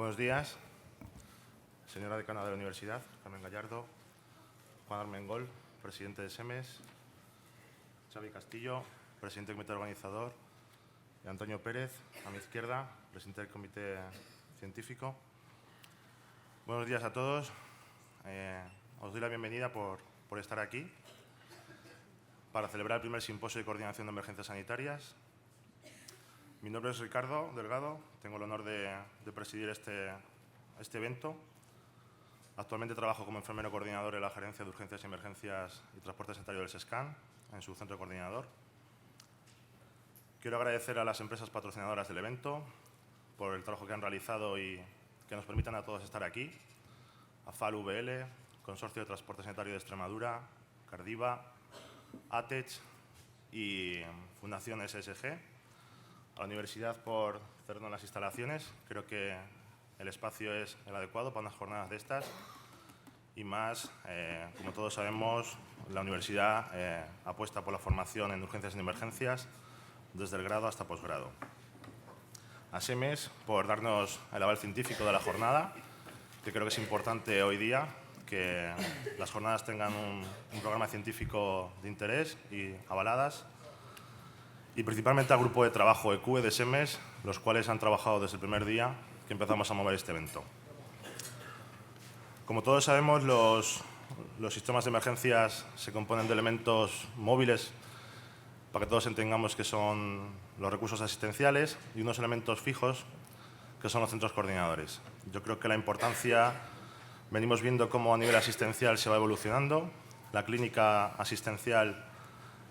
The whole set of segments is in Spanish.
Buenos días, señora decana de la Universidad, Carmen Gallardo, Juan Armengol, presidente de SEMES, Xavi Castillo, presidente del comité organizador, y Antonio Pérez, a mi izquierda, presidente del comité científico. Buenos días a todos. Os doy la bienvenida por estar aquí para celebrar el primer simposio de coordinación de emergencias sanitarias. Mi nombre es Ricardo Delgado, tengo el honor de presidir este evento. Actualmente trabajo como enfermero coordinador en la Gerencia de Urgencias y Emergencias y Transporte Sanitario del SESCAN, en su centro coordinador. Quiero agradecer a las empresas patrocinadoras del evento por el trabajo que han realizado y que nos permitan a todos estar aquí. A FAL-VL, Consorcio de Transporte Sanitario de Extremadura, Cardiva, ATECH y Fundación SSG. A la Universidad por cedernos las instalaciones. Creo que el espacio es el adecuado para unas jornadas de estas y más, como todos sabemos, la Universidad apuesta por la formación en urgencias y emergencias desde el grado hasta posgrado. A SEMES por darnos el aval científico de la jornada, que creo que es importante hoy día que las jornadas tengan un programa científico de interés y avaladas. Y principalmente al grupo de trabajo EQUE de SEMES, los cuales han trabajado desde el primer día que empezamos a mover este evento. Como todos sabemos, los sistemas de emergencias se componen de elementos móviles, para que todos entendamos que son los recursos asistenciales, y unos elementos fijos, que son los centros coordinadores. Yo creo que la importancia, venimos viendo cómo a nivel asistencial se va evolucionando, la clínica asistencial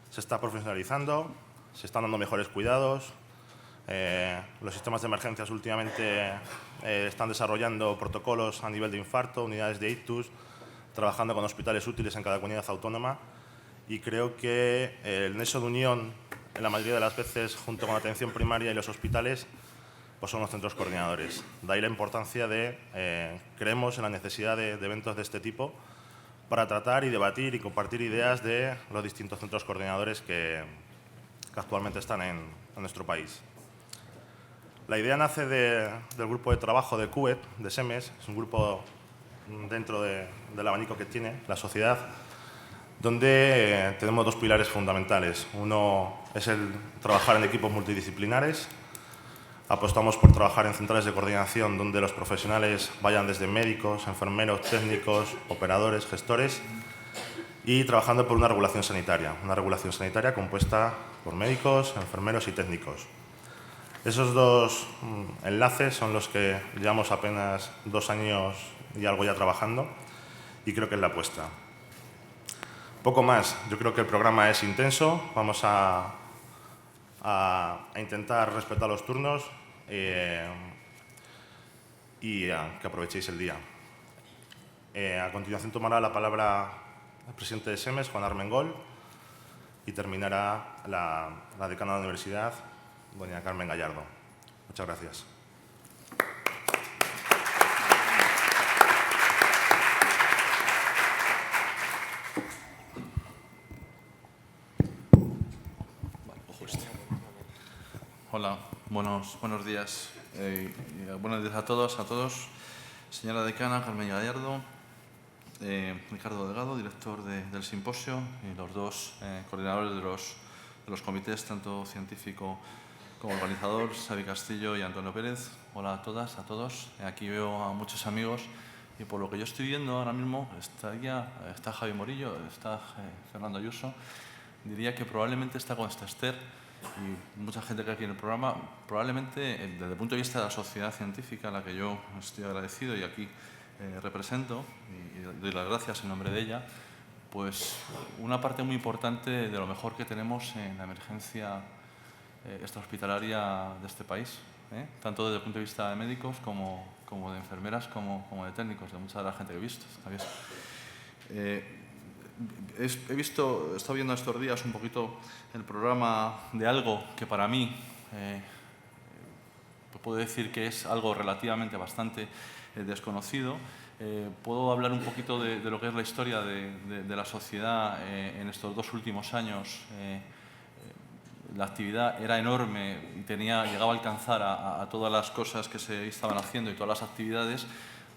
se está profesionalizando, se están dando mejores cuidados. Los sistemas de emergencias últimamente están desarrollando protocolos a nivel de infarto, unidades de ictus, trabajando con hospitales útiles en cada comunidad autónoma. Y creo que el nexo de unión, en la mayoría de las veces, junto con la atención primaria y los hospitales, pues son los centros coordinadores. De ahí la importancia de, creemos en la necesidad de eventos de este tipo para tratar y debatir y compartir ideas de los distintos centros coordinadores que actualmente están en nuestro país. La idea nace del grupo de trabajo de QET, de SEMES, es un grupo dentro del abanico que tiene la sociedad, donde tenemos dos pilares fundamentales. Uno es el trabajar en equipos multidisciplinares. Apostamos por trabajar en centrales de coordinación donde los profesionales vayan desde médicos, enfermeros, técnicos, operadores, gestores, y trabajando por una regulación sanitaria compuesta por médicos, enfermeros y técnicos. Esos dos enlaces son los que llevamos apenas 2 años y algo ya trabajando, y creo que es la apuesta. Poco más, yo creo que el programa es intenso, vamos a intentar respetar los turnos y que aprovechéis el día. A continuación tomará la palabra el presidente de SEMES, Juan Armengol, y terminará la decana de la Universidad, doña Carmen Gallardo. Muchas gracias. Hola, buenos días. Buenos días a todos. Señora decana, Carmen Gallardo, Ricardo Delgado, director del simposio, y los dos coordinadores de los comités, tanto científico como organizador, Xavi Castillo y Antonio Pérez. Hola a todas, a todos. Aquí veo a muchos amigos y por lo que yo estoy viendo ahora mismo está Javi Morillo, está Fernando Ayuso. Diría que probablemente está con Esther y mucha gente que hay aquí en el programa. Probablemente, desde el punto de vista de la sociedad científica, a la que yo estoy agradecido y aquí represento, y doy las gracias en nombre de ella, pues una parte muy importante de lo mejor que tenemos en la emergencia extrahospitalaria de este país, tanto desde el punto de vista de médicos como de enfermeras, como de técnicos, de mucha de la gente que he visto. He estado viendo estos días un poquito el programa de algo que para mí puedo decir que es algo relativamente bastante desconocido. Puedo hablar un poquito de lo que es la historia de la sociedad en estos 2 últimos años la actividad era enorme y llegaba a alcanzar a todas las cosas que se estaban haciendo y todas las actividades,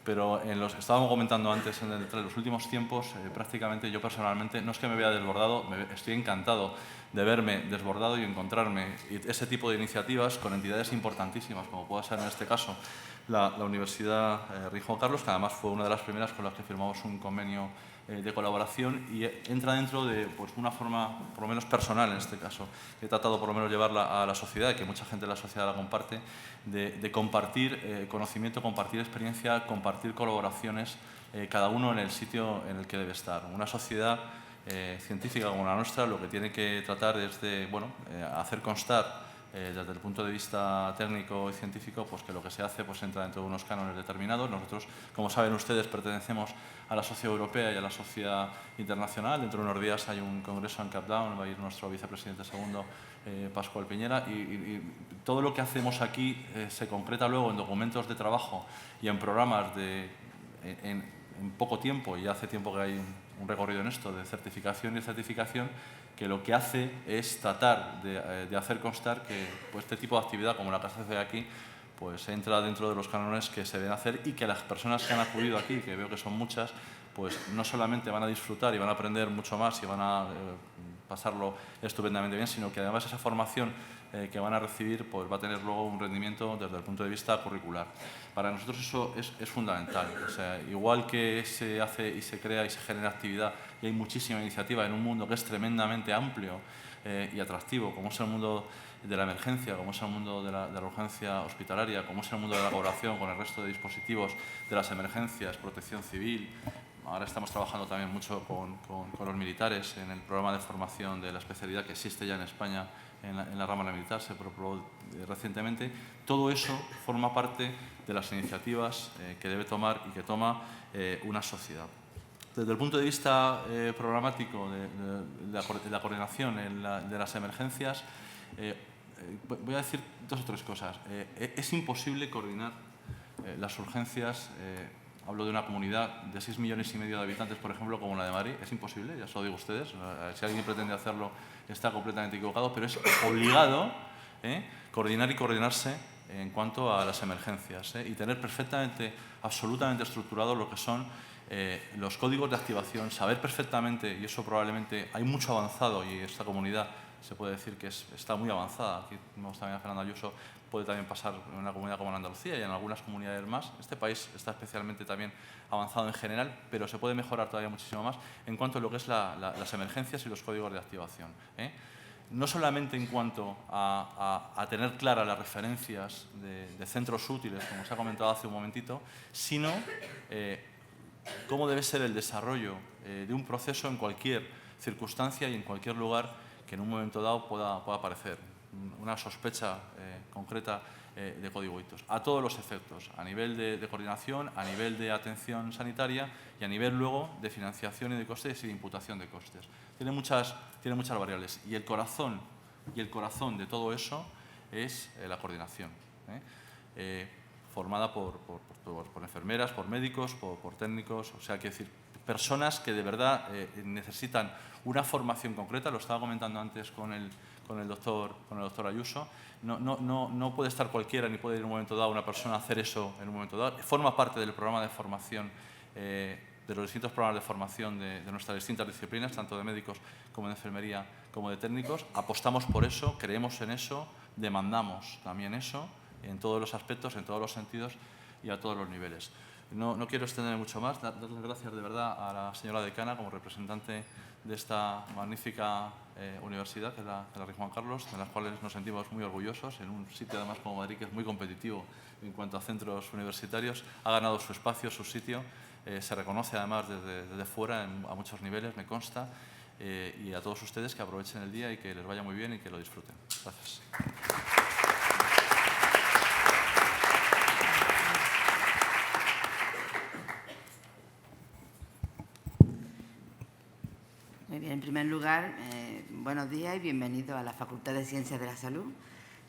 pero estábamos comentando antes, entre los últimos tiempos, prácticamente yo personalmente, no es que me vea desbordado, estoy encantado de verme desbordado y encontrarme ese tipo de iniciativas con entidades importantísimas, como puede ser en este caso la Universidad Rey Juan Carlos, que además fue una de las primeras con las que firmamos un convenio de colaboración y entra dentro de una forma, por lo menos personal en este caso, he tratado por lo menos llevarla a la sociedad, y que mucha gente de la sociedad la comparte, de compartir conocimiento, compartir experiencia, compartir colaboraciones, cada uno en el sitio en el que debe estar. Una sociedad científica como la nuestra lo que tiene que tratar es de hacer constar desde el punto de vista técnico y científico, pues que lo que se hace entra dentro de unos cánones determinados. Nosotros, como saben ustedes, pertenecemos a la sociedad europea y a la sociedad internacional. Dentro de unos días hay un congreso en Cap Town, va a ir nuestro vicepresidente segundo, Pascual Piñera, y todo lo que hacemos aquí se concreta luego en documentos de trabajo y en programas en poco tiempo, y hace tiempo que hay un recorrido en esto de certificación y certificación, que lo que hace es tratar de hacer constar que este tipo de actividad, como la que se hace aquí, pues entra dentro de los cánones que se deben hacer, y que las personas que han acudido aquí, que veo que son muchas, pues no solamente van a disfrutar y van a aprender mucho más y van a pasarlo estupendamente bien, sino que además esa formación que van a recibir pues va a tener luego un rendimiento desde el punto de vista curricular. Para nosotros eso es fundamental. O sea, igual que se hace y se crea y se genera actividad y hay muchísima iniciativa en un mundo que es tremendamente amplio y atractivo, como es el mundo de la emergencia, como es el mundo de la urgencia hospitalaria, como es el mundo de la colaboración con el resto de dispositivos de las emergencias, protección civil. Ahora estamos trabajando también mucho con los militares en el programa de formación de la especialidad que existe ya en España en la rama militar, se aprobó recientemente. Todo eso forma parte de las iniciativas que debe tomar y que toma una sociedad. Desde el punto de vista programático de la coordinación de las emergencias, voy a decir dos o tres cosas. Es imposible coordinar las urgencias. Hablo de una comunidad de 6,5 millones de habitantes, por ejemplo, como la de Madrid. Es imposible, ya se lo digo a ustedes. Si alguien pretende hacerlo, está completamente equivocado, pero es obligado coordinar y coordinarse en cuanto a las emergencias y tener perfectamente, absolutamente estructurado lo que son los códigos de activación, saber perfectamente, y eso probablemente hay mucho avanzado, y esta comunidad se puede decir que está muy avanzada. Aquí tenemos también a Fernando Ayuso, puede también pasar en una comunidad como en Andalucía y en algunas comunidades más. Este país está especialmente también avanzado en general, pero se puede mejorar todavía muchísimo más en cuanto a lo que es las emergencias y los códigos de activación. No solamente en cuanto a tener claras las referencias de centros útiles, como se ha comentado hace un momentito, sino cómo debe ser el desarrollo de un proceso en cualquier circunstancia y en cualquier lugar que en un momento dado pueda aparecer una sospecha concreta de código ictus, a todos los efectos, a nivel de coordinación, a nivel de atención sanitaria y a nivel luego de financiación y de costes y de imputación de costes. Tiene muchas variables, y el corazón de todo eso es la coordinación, formada por enfermeras, por médicos, por técnicos, o sea, quiero decir, personas que de verdad necesitan una formación concreta. Lo estaba comentando antes con el doctor Ayuso. No puede estar cualquiera, ni puede ir en un momento dado una persona a hacer eso en un momento dado. Forma parte del programa de formación, de los distintos programas de formación de nuestras distintas disciplinas, tanto de médicos como de enfermería, como de técnicos. Apostamos por eso, creemos en eso, demandamos también eso, en todos los aspectos, en todos los sentidos y a todos los niveles. No quiero extenderme mucho más, darle las gracias de verdad a la señora decana como representante de esta magnífica universidad, que es la Rey Juan Carlos, de las cuales nos sentimos muy orgullosos, en un sitio además como Madrid, que es muy competitivo en cuanto a centros universitarios. Ha ganado su espacio, su sitio, se reconoce además desde fuera a muchos niveles, me consta, y a todos ustedes que aprovechen el día y que les vaya muy bien y que lo disfruten. Gracias. Muy bien, en primer lugar, buenos días y bienvenidos a la Facultad de Ciencias de la Salud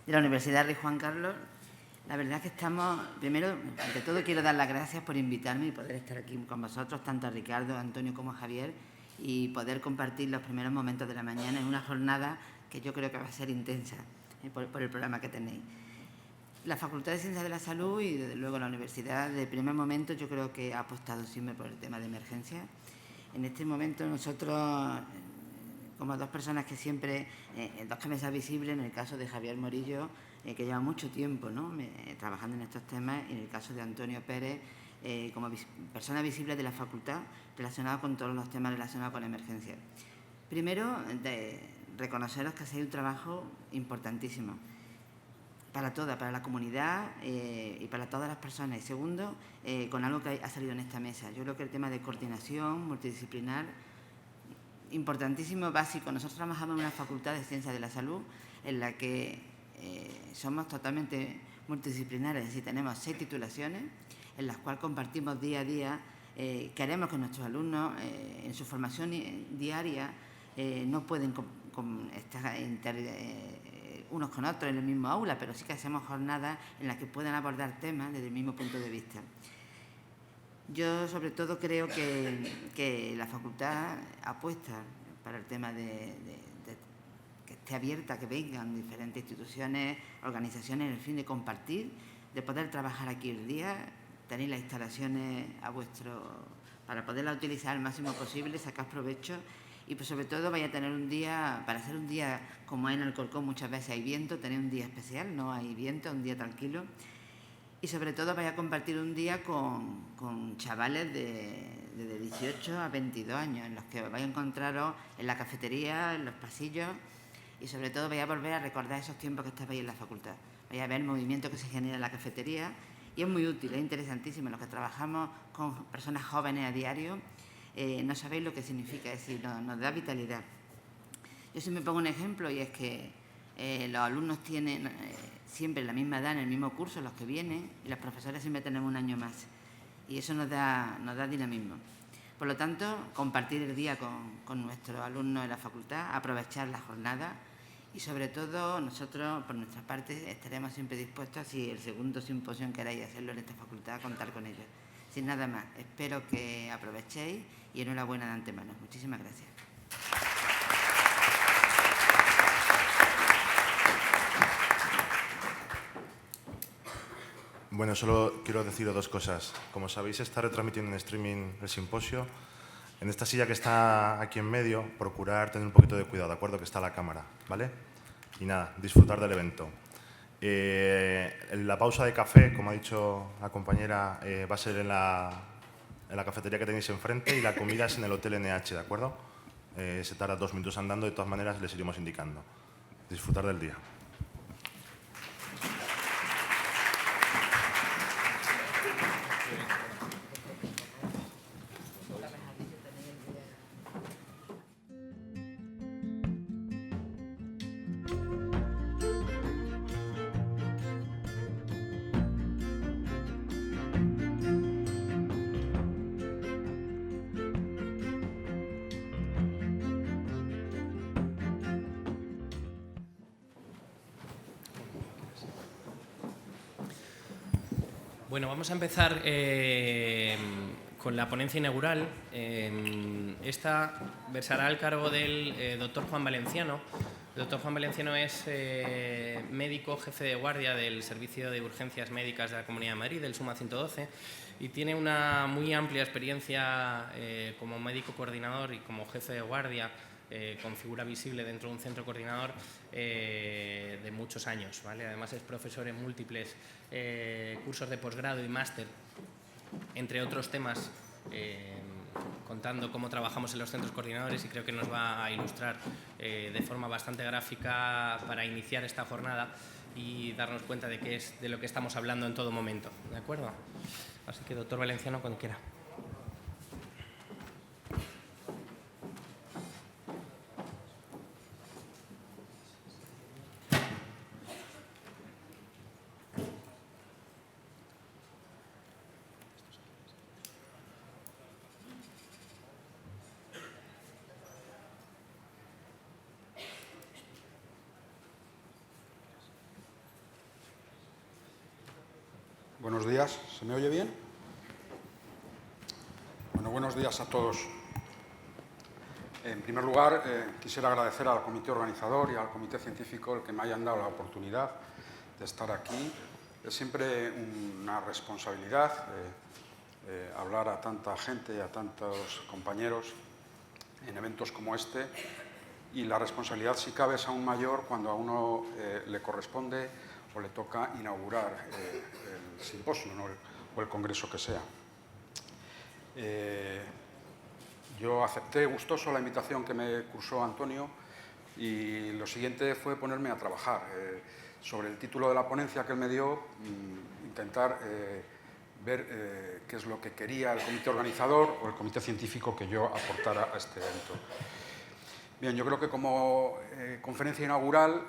de la Universidad Rey Juan Carlos. La verdad es que estamos, primero, ante todo quiero dar las gracias por invitarme y poder estar aquí con vosotros, tanto a Ricardo, a Antonio como a Javier, y poder compartir los primeros momentos de la mañana en una jornada que yo creo que va a ser intensa por el programa que tenéis. La Facultad de Ciencias de la Salud y, desde luego, la universidad, de primer momento, yo creo que ha apostado siempre por el tema de emergencia. En este momento nosotros, como dos personas que siempre, dos cabezas visibles, en el caso de Javier Morillo, que lleva mucho tiempo, ¿no?, trabajando en estos temas, y en el caso de Antonio Pérez, como persona visible de la facultad relacionada con todos los temas relacionados con emergencia. Primero, reconoceros que hacéis un trabajo importantísimo para toda, para la comunidad y para todas las personas. Y segundo, con algo que ha salido en esta mesa. Yo creo que el tema de coordinación multidisciplinar, importantísimo, básico. Nosotros trabajamos en una facultad de Ciencias de la Salud en la que somos totalmente multidisciplinares, es decir, tenemos 6 titulaciones en las cuales compartimos día a día. Queremos que nuestros alumnos en su formación diaria no pueden estar unos con otros en el mismo aula, pero sí que hacemos jornadas en las que puedan abordar temas desde el mismo punto de vista. Yo, sobre todo, creo que la facultad apuesta para el tema de que esté abierta, que vengan diferentes instituciones, organizaciones, en el fin de compartir, de poder trabajar aquí el día. Tenéis las instalaciones para poderlas utilizar al máximo posible, sacar provecho, y pues sobre todo vaya a tener un día, para hacer un día como en Alcorcón muchas veces hay viento, tener un día especial, no hay viento, un día tranquilo, y sobre todo vaya a compartir un día con chavales de 18 a 22 años, en los que vais a encontraros en la cafetería, en los pasillos, y sobre todo vaya a volver a recordar esos tiempos que estabais en la facultad. Vaya a ver el movimiento que se genera en la cafetería, y es muy útil, es interesantísimo. Los que trabajamos con personas jóvenes a diario, no sabéis lo que significa, es decir, nos da vitalidad. Yo siempre pongo un ejemplo, y es que los alumnos tienen siempre la misma edad en el mismo curso, los que vienen, y los profesores siempre tenemos un año más, y eso nos da dinamismo. Por lo tanto, compartir el día con nuestros alumnos en la facultad, aprovechar la jornada, y sobre todo nosotros, por nuestra parte, estaremos siempre dispuestos, si el segundo simposio queráis hacerlo en esta facultad, a contar con ellos. Sin nada más, espero que aprovechéis y enhorabuena de antemano. Muchísimas gracias. Bueno, solo quiero deciros 2 cosas. Como sabéis, se está retransmitiendo en streaming el simposio. En esta silla que está aquí en medio, procurar tener un poquito de cuidado, ¿de acuerdo? Que está la cámara, ¿vale? Y nada, disfrutar del evento. La pausa de café, como ha dicho la compañera, va a ser en la cafetería que tenéis enfrente, y la comida es en el Hotel NH, ¿de acuerdo? Se tarda 2 minutos andando, de todas maneras les iremos indicando. Disfrutar del día. Bueno, vamos a empezar con la ponencia inaugural. Esta versará al cargo del doctor Juan Valenciano. El doctor Juan Valenciano es médico jefe de guardia del Servicio de Urgencias Médicas de la Comunidad de Madrid, del SUMA 112, y tiene una muy amplia experiencia como médico coordinador y como jefe de guardia, con figura visible dentro de un centro coordinador de muchos años, ¿vale? Además es profesor en múltiples cursos de posgrado y máster, entre otros temas, contando cómo trabajamos en los centros coordinadores, y creo que nos va a ilustrar de forma bastante gráfica para iniciar esta jornada y darnos cuenta de qué es de lo que estamos hablando en todo momento, ¿de acuerdo? Así que, doctor Valenciano, cuando quiera. Buenos días, ¿se me oye bien? Bueno, buenos días a todos. En primer lugar, quisiera agradecer al comité organizador y al comité científico el que me hayan dado la oportunidad de estar aquí. Es siempre una responsabilidad hablar a tanta gente y a tantos compañeros en eventos como este, y la responsabilidad, si cabe, es aún mayor cuando a uno le corresponde o le toca inaugurar el simposio, ¿no? o el congreso que sea. Yo acepté gustoso la invitación que me cursó Antonio y lo siguiente fue ponerme a trabajar sobre el título de la ponencia que él me dio, intentar ver qué es lo que quería el comité organizador o el comité científico que yo aportara a este evento. Bien, yo creo que como conferencia inaugural,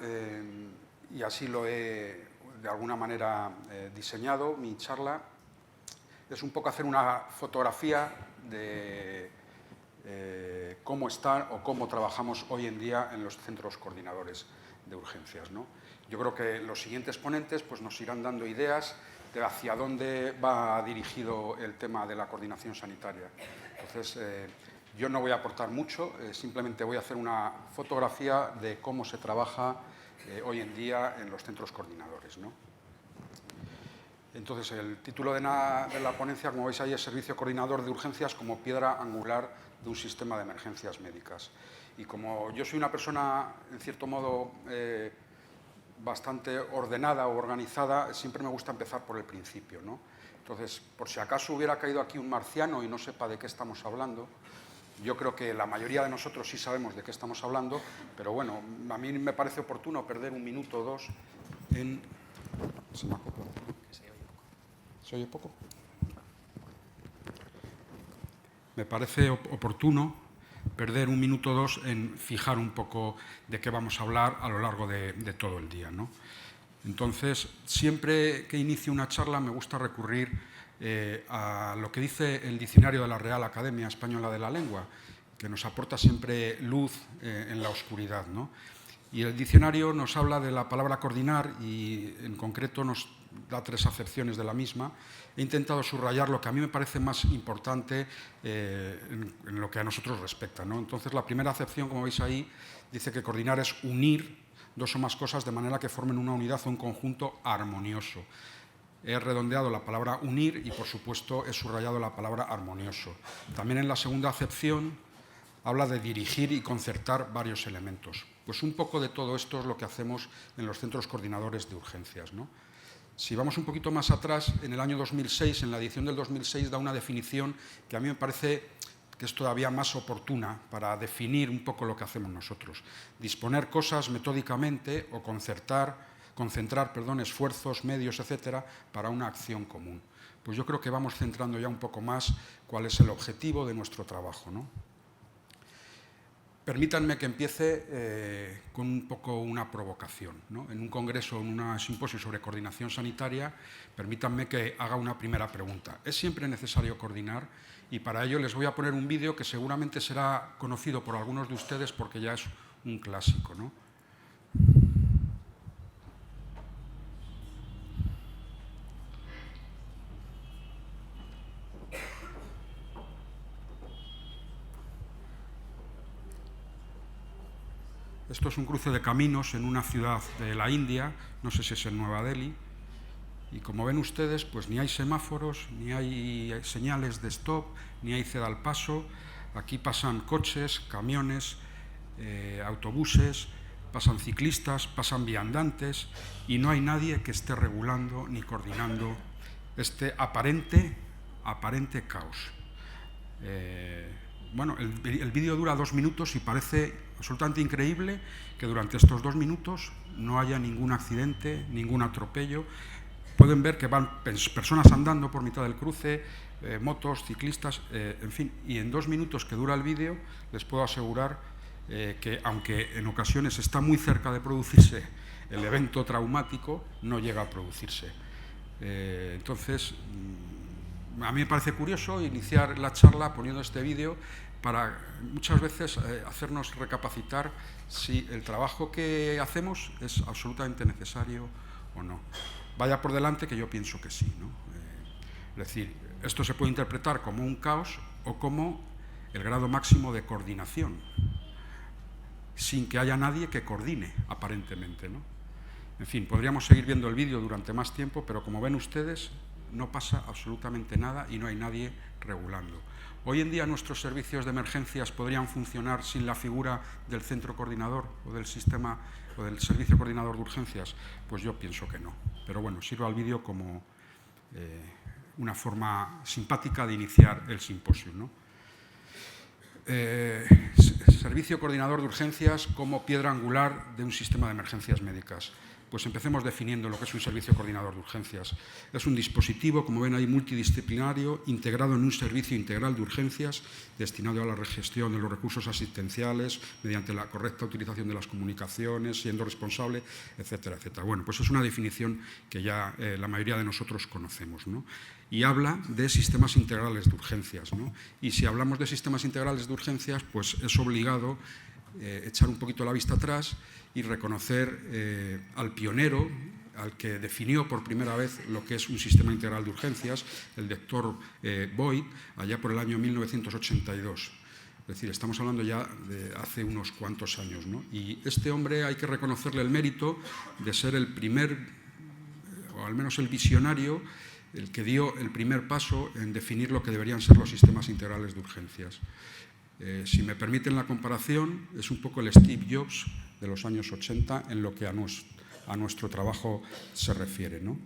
y así lo he de alguna manera diseñado, mi charla es un poco hacer una fotografía de cómo está o cómo trabajamos hoy en día en los centros coordinadores de urgencias, ¿no? Yo creo que los siguientes ponentes pues, nos irán dando ideas de hacia dónde va dirigido el tema de la coordinación sanitaria. Entonces, yo no voy a aportar mucho, simplemente voy a hacer una fotografía de cómo se trabaja hoy en día en los centros coordinadores, ¿no? Entonces, el título de la ponencia, como veis ahí, es Servicio Coordinador de Urgencias como piedra angular de un sistema de emergencias médicas. Y como yo soy una persona, en cierto modo, bastante ordenada o organizada, siempre me gusta empezar por el principio, ¿no? Entonces, por si acaso hubiera caído aquí un marciano y no sepa de qué estamos hablando, yo creo que la mayoría de nosotros sí sabemos de qué estamos hablando, pero bueno, a mí me parece oportuno perder un minuto o dos en... ¿Se me acopla? ¿Se oye poco? Me parece oportuno perder un minuto o dos en fijar un poco de qué vamos a hablar a lo largo de todo el día, ¿no? Entonces, siempre que inicio una charla me gusta recurrir a lo que dice el diccionario de la Real Academia Española de la Lengua, que nos aporta siempre luz en la oscuridad, ¿no? Y el diccionario nos habla de la palabra coordinar y en concreto nos da 3 acepciones de la misma. He intentado subrayar lo que a mí me parece más importante en lo que a nosotros respecta, ¿no? Entonces, la primera acepción, como veis ahí, dice que coordinar es unir 2 o más cosas de manera que formen una unidad o un conjunto armonioso. He redondeado la palabra unir y, por supuesto, he subrayado la palabra armonioso. También en la segunda acepción habla de dirigir y concertar varios elementos. Pues un poco de todo esto es lo que hacemos en los centros coordinadores de urgencias, ¿no? Si vamos un poquito más atrás, en el año 2006, en la edición del 2006, da una definición que a mí me parece que es todavía más oportuna para definir un poco lo que hacemos nosotros. Disponer cosas metódicamente o concentrar, esfuerzos, medios, etcétera, para una acción común. Pues yo creo que vamos centrando ya un poco más cuál es el objetivo de nuestro trabajo, ¿no? Permítanme que empiece con un poco una provocación, ¿no? En un congreso, en un simposio sobre coordinación sanitaria, permítanme que haga una primera pregunta. ¿Es siempre necesario coordinar? Y para ello les voy a poner un vídeo que seguramente será conocido por algunos de ustedes porque ya es un clásico, ¿no? Esto es un cruce de caminos en una ciudad de la India, no sé si es en Nueva Delhi, y como ven ustedes, pues ni hay semáforos, ni hay señales de stop, ni hay ceda al paso. Aquí pasan coches, camiones, autobuses, pasan ciclistas, pasan viandantes, y no hay nadie que esté regulando ni coordinando este aparente caos. Bueno, el vídeo dura 2 minutos y parece absolutamente increíble que durante estos 2 minutos no haya ningún accidente, ningún atropello. Pueden ver que van personas andando por mitad del cruce, motos, ciclistas, en fin. Y en 2 minutos que dura el vídeo les puedo asegurar que, aunque en ocasiones está muy cerca de producirse el evento traumático, no llega a producirse. Entonces, a mí me parece curioso iniciar la charla poniendo este vídeo para muchas veces hacernos recapacitar si el trabajo que hacemos es absolutamente necesario o no. Vaya por delante que yo pienso que sí, ¿no? Es decir, esto se puede interpretar como un caos o como el grado máximo de coordinación, sin que haya nadie que coordine, aparentemente, ¿no? En fin, podríamos seguir viendo el vídeo durante más tiempo, pero como ven ustedes, no pasa absolutamente nada y no hay nadie regulando. Hoy en día nuestros servicios de emergencias podrían funcionar sin la figura del centro coordinador o del sistema o del servicio coordinador de urgencias. Pues yo pienso que no. Pero bueno, sirva el vídeo como una forma simpática de iniciar el simposio, ¿no? Servicio coordinador de urgencias como piedra angular de un sistema de emergencias médicas. Pues empecemos definiendo lo que es un servicio coordinador de urgencias. Es un dispositivo, como ven ahí, multidisciplinario, integrado en un servicio integral de urgencias, destinado a la gestión de los recursos asistenciales, mediante la correcta utilización de las comunicaciones, siendo responsable, etcétera, etcétera. Bueno, pues es una definición que ya la mayoría de nosotros conocemos, ¿no? Y habla de sistemas integrales de urgencias, ¿no? Y si hablamos de sistemas integrales de urgencias, pues es obligado echar un poquito la vista atrás y reconocer al pionero, al que definió por primera vez lo que es un sistema integral de urgencias, el doctor Boyd, allá por el año 1982. Es decir, estamos hablando ya de hace unos cuantos años, ¿no? Y este hombre hay que reconocerle el mérito de ser el primer, o al menos el visionario, el que dio el primer paso en definir lo que deberían ser los sistemas integrales de urgencias. Si me permiten la comparación, es un poco el Steve Jobs de los años 80 en lo que a nuestro trabajo se refiere, ¿no?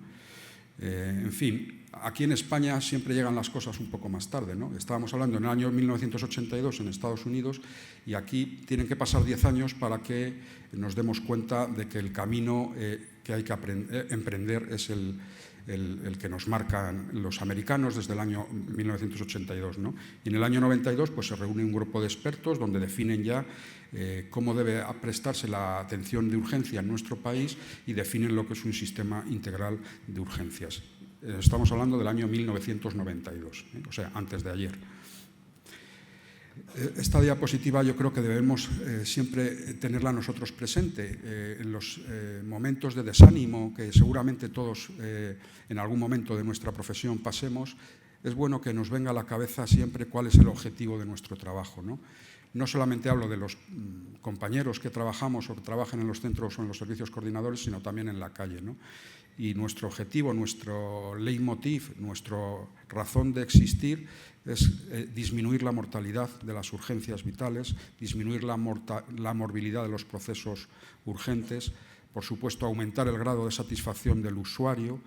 En fin, aquí en España siempre llegan las cosas un poco más tarde, ¿no? Estábamos hablando en el año 1982 en Estados Unidos y aquí tienen que pasar 10 años para que nos demos cuenta de que el camino que hay que emprender es el que nos marcan los americanos desde el año 1982, ¿no? Y en el año 92 pues, se reúne un grupo de expertos donde definen ya cómo debe prestarse la atención de urgencia en nuestro país y definen lo que es un sistema integral de urgencias. Estamos hablando del año 1992, o sea, antes de ayer. Esta diapositiva yo creo que debemos siempre tenerla nosotros presente. En los momentos de desánimo que seguramente todos en algún momento de nuestra profesión pasemos, es bueno que nos venga a la cabeza siempre cuál es el objetivo de nuestro trabajo, ¿no? No solamente hablo de los compañeros que trabajamos o que trabajan en los centros o en los servicios coordinadores, sino también en la calle, ¿no? Y nuestro objetivo, nuestro leitmotiv, nuestra razón de existir es disminuir la mortalidad de las urgencias vitales, disminuir la morbilidad de los procesos urgentes, por supuesto aumentar el grado de satisfacción del usuario,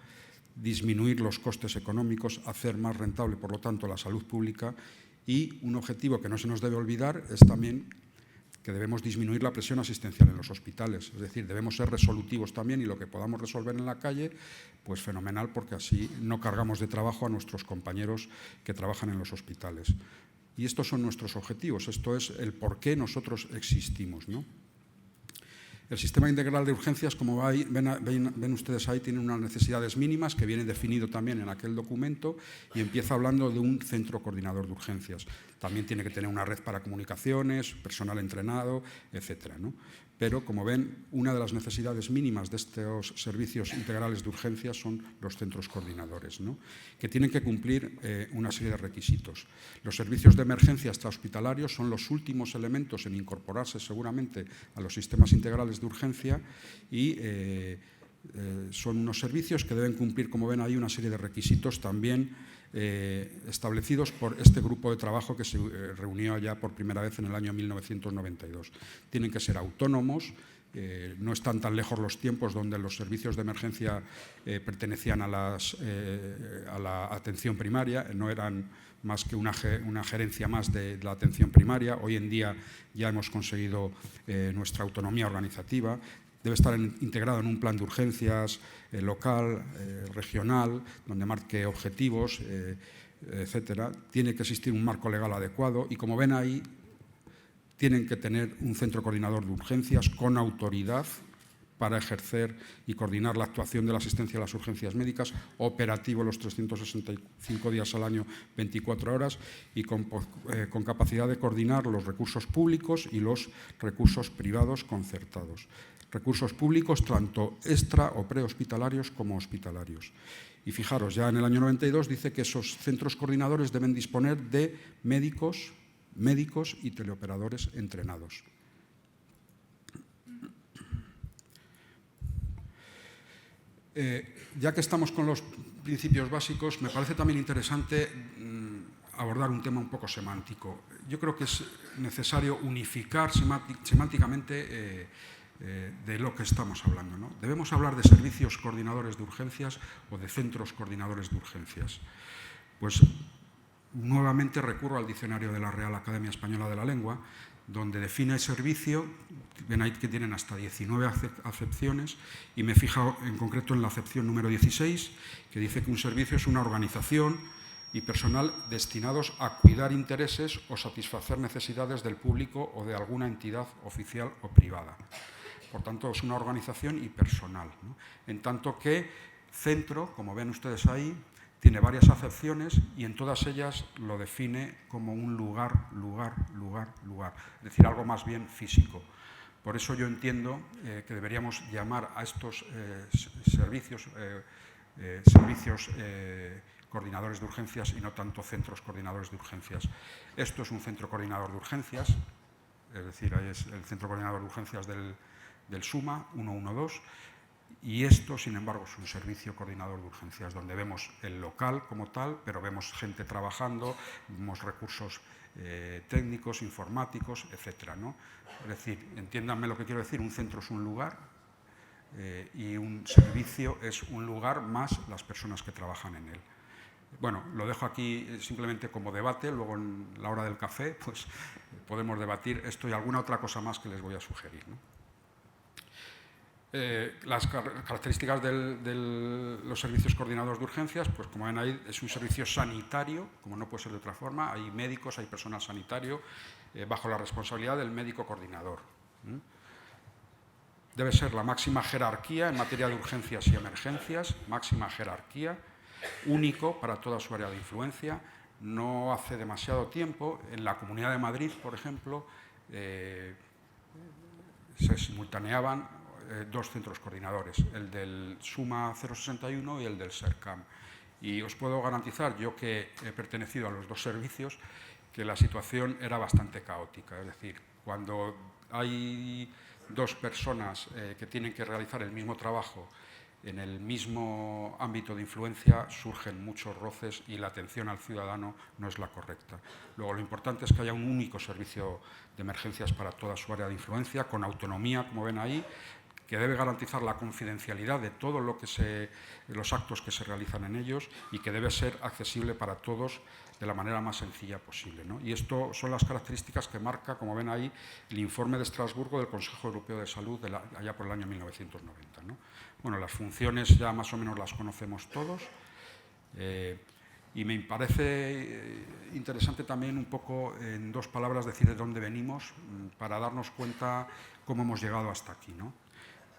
disminuir los costes económicos, hacer más rentable, por lo tanto, la salud pública. Y un objetivo que no se nos debe olvidar es también que debemos disminuir la presión asistencial en los hospitales. Es decir, debemos ser resolutivos también y lo que podamos resolver en la calle, pues fenomenal, porque así no cargamos de trabajo a nuestros compañeros que trabajan en los hospitales. Y estos son nuestros objetivos, esto es el por qué nosotros existimos, ¿no? El sistema integral de urgencias, como ven ustedes ahí, tiene unas necesidades mínimas que viene definido también en aquel documento y empieza hablando de un centro coordinador de urgencias. También tiene que tener una red para comunicaciones, personal entrenado, etcétera, ¿no? Pero, como ven, una de las necesidades mínimas de estos servicios integrales de urgencias son los centros coordinadores, ¿no? Que tienen que cumplir una serie de requisitos. Los servicios de emergencia extrahospitalarios son los últimos elementos en incorporarse seguramente a los sistemas integrales de urgencia y son unos servicios que deben cumplir, como ven ahí, una serie de requisitos también establecidos por este grupo de trabajo que se reunió ya por primera vez en el año 1992. Tienen que ser autónomos, no están tan lejos los tiempos donde los servicios de emergencia pertenecían a la atención primaria, no eran más que una gerencia más de la atención primaria. Hoy en día ya hemos conseguido nuestra autonomía organizativa. Debe estar integrado en un plan de urgencias local, regional, donde marque objetivos, etcétera. Tiene que existir un marco legal adecuado y, como ven ahí, tienen que tener un centro coordinador de urgencias con autoridad para ejercer y coordinar la actuación de la asistencia a las urgencias médicas, operativo los 365 días al año, 24 horas, y con capacidad de coordinar los recursos públicos y los recursos privados concertados. Recursos públicos tanto extra o prehospitalarios como hospitalarios. Y fijaros, ya en el año 92 dice que esos centros coordinadores deben disponer de médicos médicos y teleoperadores entrenados. Ya que estamos con los principios básicos, me parece también interesante abordar un tema un poco semántico. Yo creo que es necesario unificar semánticamente de lo que estamos hablando, ¿no? Debemos hablar de servicios coordinadores de urgencias o de centros coordinadores de urgencias. Pues nuevamente recurro al diccionario de la Real Academia Española de la Lengua, donde define el servicio. Ven ahí que tienen hasta 19 acepciones, y me he fijado en concreto en la acepción número 16, que dice que un servicio es una organización y personal destinados a cuidar intereses o satisfacer necesidades del público o de alguna entidad oficial o privada. Por tanto, es una organización y personal, ¿no? En tanto que centro, como ven ustedes ahí, tiene varias acepciones y en todas ellas lo define como un lugar, es decir, algo más bien físico. Por eso yo entiendo que deberíamos llamar a estos servicios coordinadores de urgencias y no tanto centros coordinadores de urgencias. Esto es un centro coordinador de urgencias, es decir, ahí es el centro coordinador de urgencias del SUMA 112, y esto, sin embargo, es un servicio coordinador de urgencias donde vemos el local como tal, pero vemos gente trabajando, vemos recursos técnicos, informáticos, etcétera, ¿no? Es decir, entiéndanme lo que quiero decir, un centro es un lugar y un servicio es un lugar más las personas que trabajan en él. Bueno, lo dejo aquí simplemente como debate, luego en la hora del café pues podemos debatir esto y alguna otra cosa más que les voy a sugerir, ¿no? Las características de los servicios coordinados de urgencias, pues como ven ahí, es un servicio sanitario, como no puede ser de otra forma. Hay médicos, hay personal sanitario, bajo la responsabilidad del médico coordinador. Debe ser la máxima jerarquía en materia de urgencias y emergencias, máxima jerarquía, único para toda su área de influencia. No hace demasiado tiempo, en la Comunidad de Madrid, por ejemplo, se simultaneaban dos centros coordinadores, el del SUMA 061 y el del SERCAM. Y os puedo garantizar, yo que he pertenecido a los dos servicios, que la situación era bastante caótica. Es decir, cuando hay dos personas que tienen que realizar el mismo trabajo en el mismo ámbito de influencia, surgen muchos roces y la atención al ciudadano no es la correcta. Luego, lo importante es que haya un único servicio de emergencias para toda su área de influencia, con autonomía, como ven ahí, que debe garantizar la confidencialidad de todo lo que los actos que se realizan en ellos y que debe ser accesible para todos de la manera más sencilla posible, ¿no? Y esto son las características que marca, como ven ahí, el informe de Estrasburgo del Consejo Europeo de Salud allá por el año 1990, ¿no? Bueno, las funciones ya más o menos las conocemos todos. Y me parece interesante también un poco, en dos palabras, decir de dónde venimos para darnos cuenta cómo hemos llegado hasta aquí, ¿no?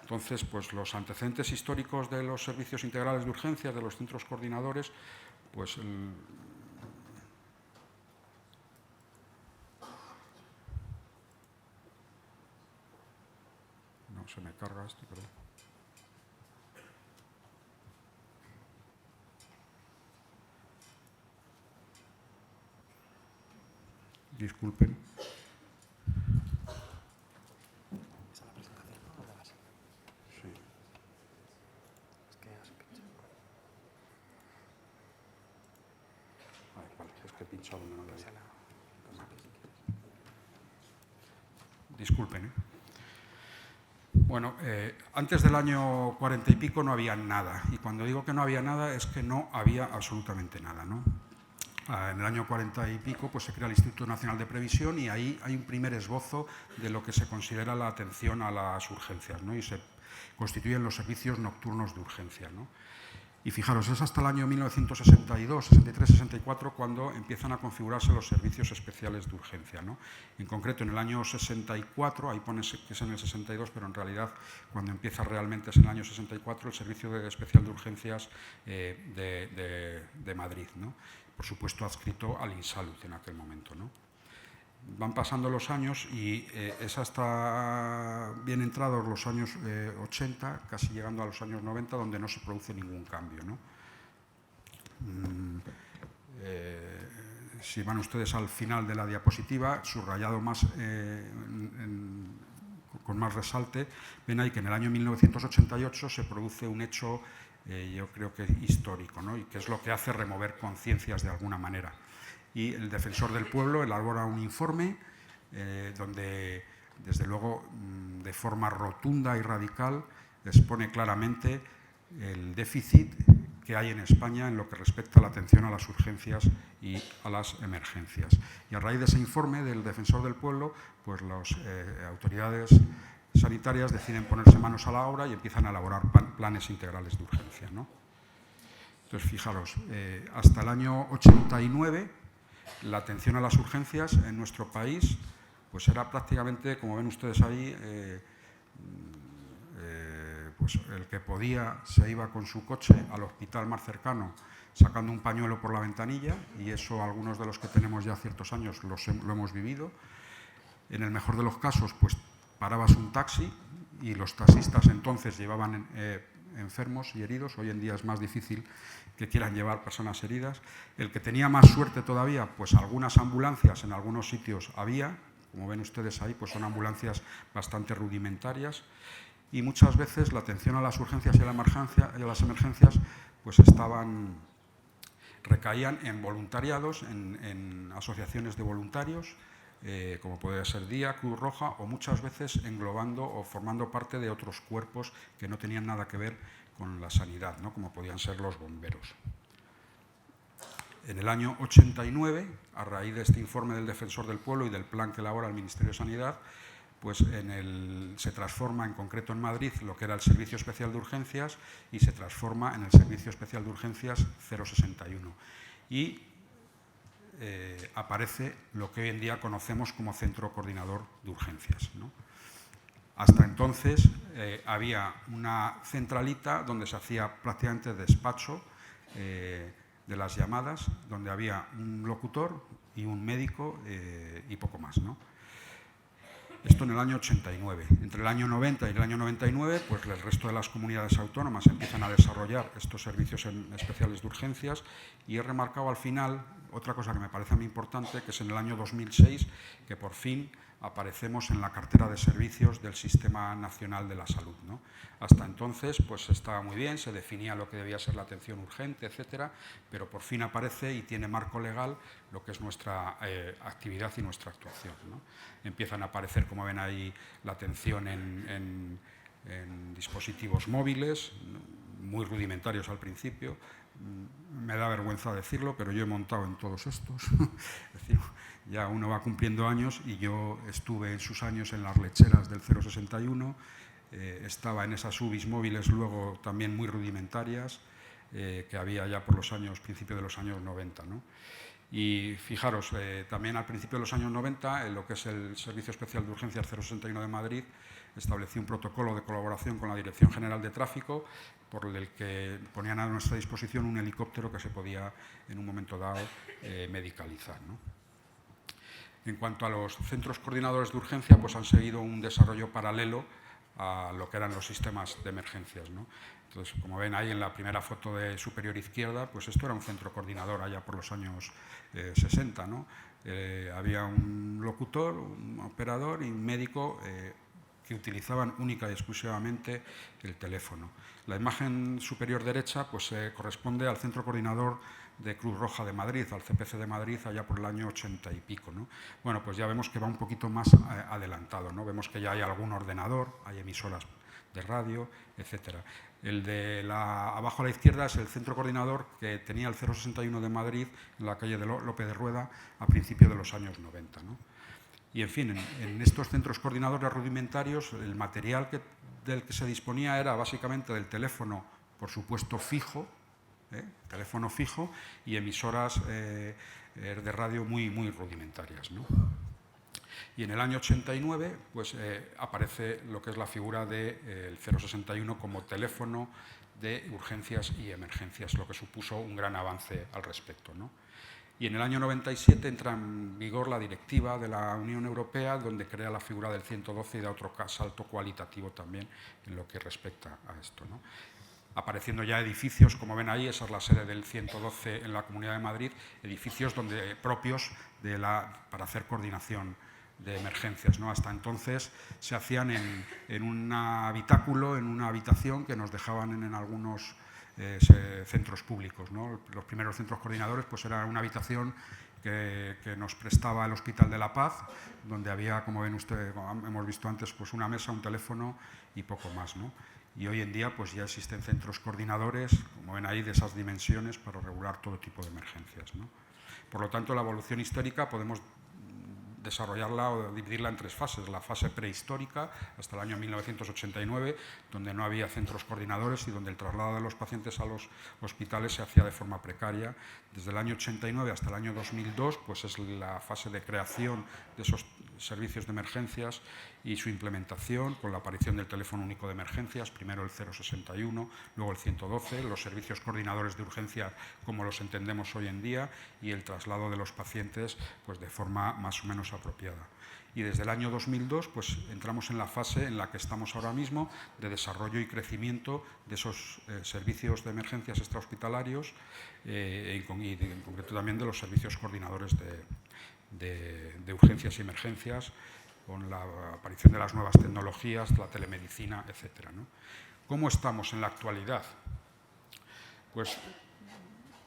Entonces, pues los antecedentes históricos de los servicios integrales de urgencias, de los centros coordinadores, pues no se me carga esto, perdón. Disculpen. Disculpen, ¿eh? Bueno, antes del año 40 y pico no había nada. Y cuando digo que no había nada es que no había absolutamente nada, ¿no? En el año 40 y pico pues, se crea el Instituto Nacional de Previsión y ahí hay un primer esbozo de lo que se considera la atención a las urgencias, ¿no? Y se constituyen los servicios nocturnos de urgencia, ¿no? Y fijaros, es hasta el año 1962, 63, 64 cuando empiezan a configurarse los servicios especiales de urgencia, ¿no? En concreto, en el año 64, ahí pone que es en el 62, pero en realidad cuando empieza realmente es en el año 64 el Servicio Especial de Urgencias de Madrid, ¿no? Por supuesto adscrito al INSALUD en aquel momento, ¿no? Van pasando los años y es hasta bien entrados los años 80, casi llegando a los años 90, donde no se produce ningún cambio, ¿no? si van ustedes al final de la diapositiva, subrayado más, con más resalte, ven ahí que en el año 1988 se produce un hecho, yo creo que histórico, ¿no? Y que es lo que hace remover conciencias de alguna manera. Y el Defensor del Pueblo elabora un informe donde, desde luego, de forma rotunda y radical, expone claramente el déficit que hay en España en lo que respecta a la atención a las urgencias y a las emergencias. Y a raíz de ese informe del Defensor del Pueblo, pues las autoridades sanitarias deciden ponerse manos a la obra y empiezan a elaborar planes integrales de urgencia, ¿no? Entonces, fijaros, hasta el año 89, la atención a las urgencias en nuestro país pues era prácticamente, como ven ustedes ahí, pues el que podía se iba con su coche al hospital más cercano sacando un pañuelo por la ventanilla, y eso algunos de los que tenemos ya ciertos años lo hemos vivido. En el mejor de los casos, pues parabas un taxi y los taxistas entonces llevaban enfermos y heridos. Hoy en día es más difícil que quieran llevar personas heridas. El que tenía más suerte todavía, pues algunas ambulancias en algunos sitios había, como ven ustedes ahí, pues son ambulancias bastante rudimentarias. Y muchas veces la atención a las urgencias y a las emergencias pues recaían en voluntariados, en asociaciones de voluntarios, como puede ser Día, Cruz Roja, o muchas veces englobando o formando parte de otros cuerpos que no tenían nada que ver con la sanidad, ¿no? Como podían ser los bomberos. En el año 89, a raíz de este informe del Defensor del Pueblo y del plan que elabora el Ministerio de Sanidad, pues se transforma en concreto en Madrid lo que era el Servicio Especial de Urgencias y se transforma en el Servicio Especial de Urgencias 061. Y aparece lo que hoy en día conocemos como Centro Coordinador de Urgencias, ¿no? Hasta entonces había una centralita donde se hacía prácticamente despacho de las llamadas, donde había un locutor y un médico y poco más, ¿no? Esto en el año 89. Entre el año 90 y el año 99, pues el resto de las comunidades autónomas empiezan a desarrollar estos servicios especiales de urgencias, y he remarcado al final otra cosa que me parece muy importante, que es en el año 2006 que por fin aparecemos en la cartera de servicios del Sistema Nacional de la Salud, ¿no? Hasta entonces pues estaba muy bien, se definía lo que debía ser la atención urgente, etcétera, pero por fin aparece y tiene marco legal lo que es nuestra actividad y nuestra actuación, ¿no? Empiezan a aparecer, como ven ahí, la atención en dispositivos móviles, muy rudimentarios al principio. Me da vergüenza decirlo, pero yo he montado en todos estos. Es decir, ya uno va cumpliendo años y yo estuve en sus años en las lecheras del 061, estaba en esas UBIs móviles luego también muy rudimentarias, que había ya por los años, principio de los años 90, ¿no? Y fijaros, también al principio de los años 90, en lo que es el Servicio Especial de Urgencias 061 de Madrid, estableció un protocolo de colaboración con la Dirección General de Tráfico, por el que ponían a nuestra disposición un helicóptero que se podía, en un momento dado, medicalizar, ¿no? En cuanto a los centros coordinadores de urgencia, pues han seguido un desarrollo paralelo a lo que eran los sistemas de emergencias, ¿no? Entonces, como ven ahí en la primera foto de superior izquierda, pues esto era un centro coordinador allá por los años 60, ¿no? Había un locutor, un operador y un médico que utilizaban única y exclusivamente el teléfono. La imagen superior derecha pues corresponde al centro coordinador de Cruz Roja de Madrid, al CPC de Madrid, allá por el año 80 y pico, ¿no? Bueno, pues ya vemos que va un poquito más adelantado, ¿no? Vemos que ya hay algún ordenador, hay emisoras de radio, etcétera. El de abajo a la izquierda es el centro coordinador que tenía el 061 de Madrid en la calle de Lope de Rueda a principios de los años 90, ¿no? Y, en fin, en estos centros coordinadores rudimentarios, el material del que se disponía era básicamente del teléfono, por supuesto, fijo, teléfono fijo, y emisoras de radio muy, muy rudimentarias, ¿no? Y en el año 89 pues, aparece lo que es la figura del 061 como teléfono de urgencias y emergencias, lo que supuso un gran avance al respecto, ¿no? Y en el año 97 entra en vigor la directiva de la Unión Europea, donde crea la figura del 112 y da otro salto cualitativo también en lo que respecta a esto, ¿no? apareciendo ya edificios, como ven ahí, esa es la sede del 112 en la Comunidad de Madrid, edificios propios para hacer coordinación de emergencias, ¿no? Hasta entonces se hacían en un habitáculo, en una habitación que nos dejaban en algunos centros públicos, ¿no? Los primeros centros coordinadores pues era una habitación que nos prestaba el Hospital de la Paz, donde había, como ven ustedes, como hemos visto antes, pues una mesa, un teléfono y poco más, ¿no? Y hoy en día pues ya existen centros coordinadores, como ven ahí, de esas dimensiones para regular todo tipo de emergencias, ¿no? Por lo tanto, la evolución histórica podemos desarrollarla o dividirla en tres fases. La fase prehistórica, hasta el año 1989, donde no había centros coordinadores y donde el traslado de los pacientes a los hospitales se hacía de forma precaria. Desde el año 89 hasta el año 2002, pues es la fase de creación de esos servicios de emergencias y su implementación con la aparición del teléfono único de emergencias, primero el 061, luego el 112, los servicios coordinadores de urgencia como los entendemos hoy en día y el traslado de los pacientes pues de forma más o menos apropiada. Y desde el año 2002 pues entramos en la fase en la que estamos ahora mismo de desarrollo y crecimiento de esos servicios de emergencias extrahospitalarios y en concreto también de los servicios coordinadores de urgencias y emergencias, con la aparición de las nuevas tecnologías, la telemedicina, etcétera, ¿no? ¿Cómo estamos en la actualidad? Pues,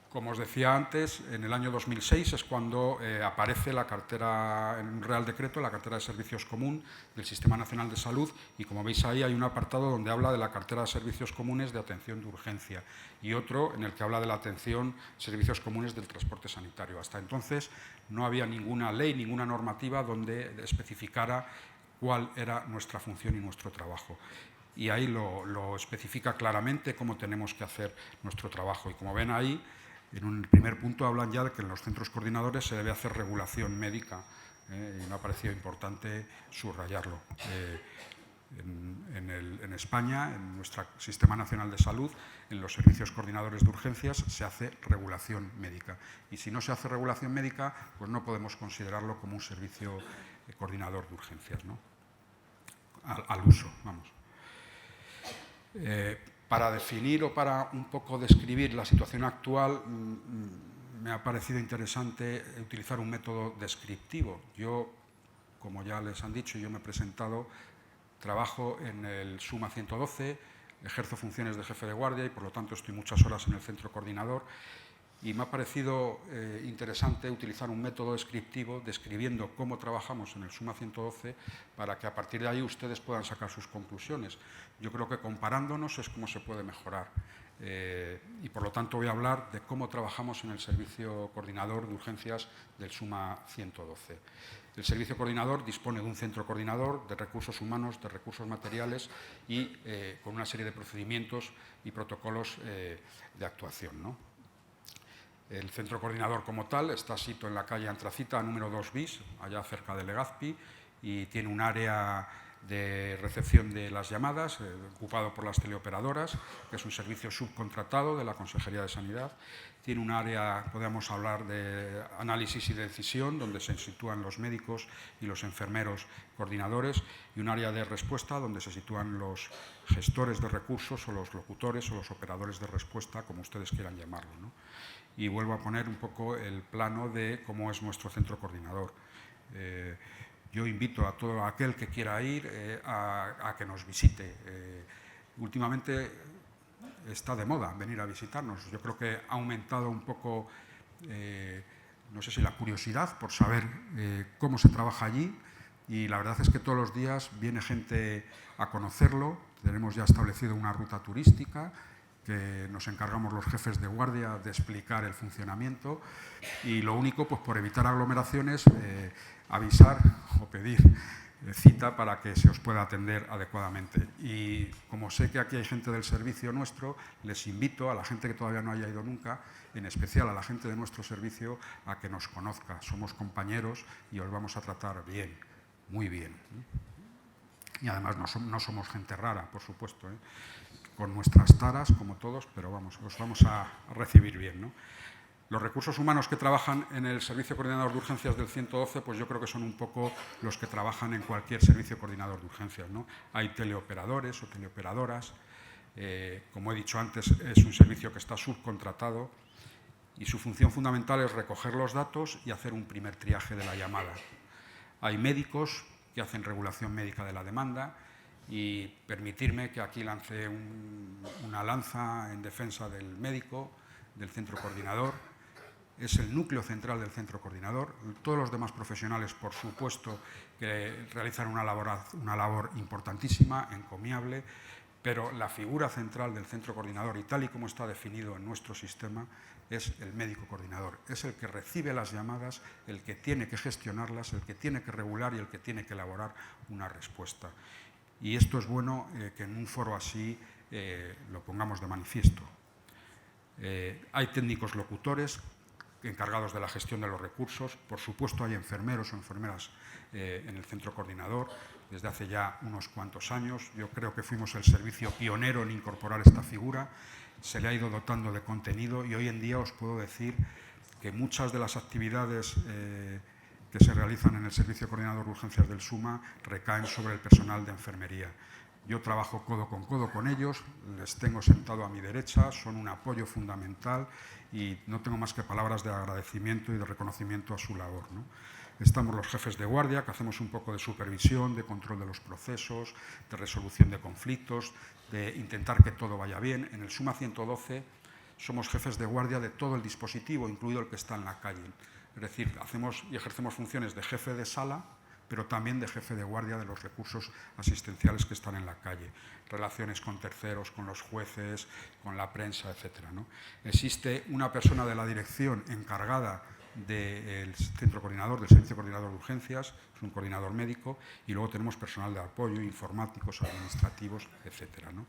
como os decía antes, en el año 2006 es cuando aparece la cartera, en un Real Decreto, la cartera de servicios común del Sistema Nacional de Salud, y como veis ahí hay un apartado donde habla de la cartera de servicios comunes de atención de urgencia y otro en el que habla de la atención servicios comunes del transporte sanitario. Hasta entonces no había ninguna ley, ninguna normativa donde especificara cuál era nuestra función y nuestro trabajo. Y ahí lo especifica claramente cómo tenemos que hacer nuestro trabajo. Y como ven ahí, en un primer punto hablan ya de que en los centros coordinadores se debe hacer regulación médica, y me ha parecido importante subrayarlo. En España, en nuestro Sistema Nacional de Salud, en los servicios coordinadores de urgencias se hace regulación médica. Y si no se hace regulación médica, pues no podemos considerarlo como un servicio coordinador de urgencias, ¿no? Al uso, vamos. Para definir o para un poco describir la situación actual, me ha parecido interesante utilizar un método descriptivo. Yo, como ya les han dicho, yo me he presentado, trabajo en el SUMA 112, ejerzo funciones de jefe de guardia y por lo tanto estoy muchas horas en el centro coordinador. Y me ha parecido interesante utilizar un método descriptivo describiendo cómo trabajamos en el SUMA 112 para que a partir de ahí ustedes puedan sacar sus conclusiones. Yo creo que comparándonos es cómo se puede mejorar. Y por lo tanto voy a hablar de cómo trabajamos en el servicio coordinador de urgencias del SUMA 112. El servicio coordinador dispone de un centro coordinador de recursos humanos, de recursos materiales y con una serie de procedimientos y protocolos de actuación, ¿no? El centro coordinador como tal está situado en la calle Antracita, número 2 bis, allá cerca de Legazpi, y tiene un área de recepción de las llamadas, ocupado por las teleoperadoras, que es un servicio subcontratado de la Consejería de Sanidad. Tiene un área, podemos hablar, de análisis y decisión, donde se sitúan los médicos y los enfermeros coordinadores, y un área de respuesta, donde se sitúan los gestores de recursos o los locutores o los operadores de respuesta, como ustedes quieran llamarlo, ¿no? Y vuelvo a poner un poco el plano de cómo es nuestro centro coordinador. Yo invito a todo aquel que quiera ir a que nos visite. Últimamente está de moda venir a visitarnos. Yo creo que ha aumentado un poco, no sé si la curiosidad por saber cómo se trabaja allí, y la verdad es que todos los días viene gente a conocerlo. Tenemos ya establecido una ruta turística que nos encargamos los jefes de guardia de explicar el funcionamiento, y lo único, pues por evitar aglomeraciones, avisar o pedir cita para que se os pueda atender adecuadamente. Y como sé que aquí hay gente del servicio nuestro, les invito a la gente que todavía no haya ido nunca, en especial a la gente de nuestro servicio, a que nos conozca. Somos compañeros y os vamos a tratar bien, muy bien. Y además no somos gente rara, por supuesto, con nuestras taras, como todos, pero vamos, os vamos a recibir bien, ¿no? Los recursos humanos que trabajan en el Servicio Coordinador de Urgencias del 112, pues yo creo que son un poco los que trabajan en cualquier servicio coordinador de urgencias, ¿no? Hay teleoperadores o teleoperadoras, Como he dicho antes, es un servicio que está subcontratado y su función fundamental es recoger los datos y hacer un primer triaje de la llamada. Hay médicos que hacen regulación médica de la demanda y permitirme que aquí lance una lanza en defensa del médico, del centro coordinador. Es el núcleo central del centro coordinador. Todos los demás profesionales, por supuesto, que realizan una labor importantísima, encomiable, pero la figura central del centro coordinador, y tal y como está definido en nuestro sistema, es el médico coordinador. Es el que recibe las llamadas, el que tiene que gestionarlas, el que tiene que regular y el que tiene que elaborar una respuesta. Y esto es bueno que en un foro así lo pongamos de manifiesto. Hay técnicos locutores encargados de la gestión de los recursos. Por supuesto, hay enfermeros o enfermeras en el centro coordinador desde hace ya unos cuantos años. Yo creo que fuimos el servicio pionero en incorporar esta figura. Se le ha ido dotando de contenido y hoy en día os puedo decir que muchas de las actividades que se realizan en el Servicio Coordinador de Urgencias del SUMA recaen sobre el personal de enfermería. Yo trabajo codo con ellos, les tengo sentado a mi derecha, son un apoyo fundamental y no tengo más que palabras de agradecimiento y de reconocimiento a su labor, ¿no? Estamos los jefes de guardia, que hacemos un poco de supervisión, de control de los procesos, de resolución de conflictos, de intentar que todo vaya bien. En el SUMA 112 somos jefes de guardia de todo el dispositivo, incluido el que está en la calle. Es decir, hacemos y ejercemos funciones de jefe de sala, pero también de jefe de guardia de los recursos asistenciales que están en la calle. Relaciones con terceros, con los jueces, con la prensa, etc., ¿no? Existe una persona de la dirección encargada del centro coordinador, del Servicio Coordinador de Urgencias, es un coordinador médico, y luego tenemos personal de apoyo, informáticos, administrativos, etc., ¿no?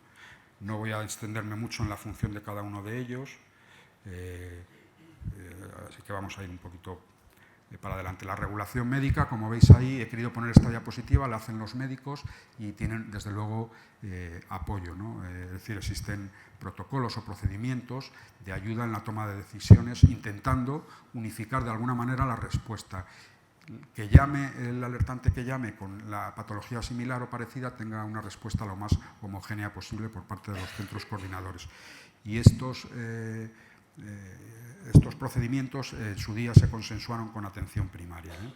No voy a extenderme mucho en la función de cada uno de ellos, así que vamos a ir un poquito para adelante. La regulación médica, como veis ahí, he querido poner esta diapositiva, la hacen los médicos y tienen, desde luego, apoyo, ¿no? Es decir, existen protocolos o procedimientos de ayuda en la toma de decisiones, intentando unificar de alguna manera la respuesta. Que llame, el alertante que llame con la patología similar o parecida tenga una respuesta lo más homogénea posible por parte de los centros coordinadores. Y estos procedimientos en su día se consensuaron con atención primaria, ¿eh?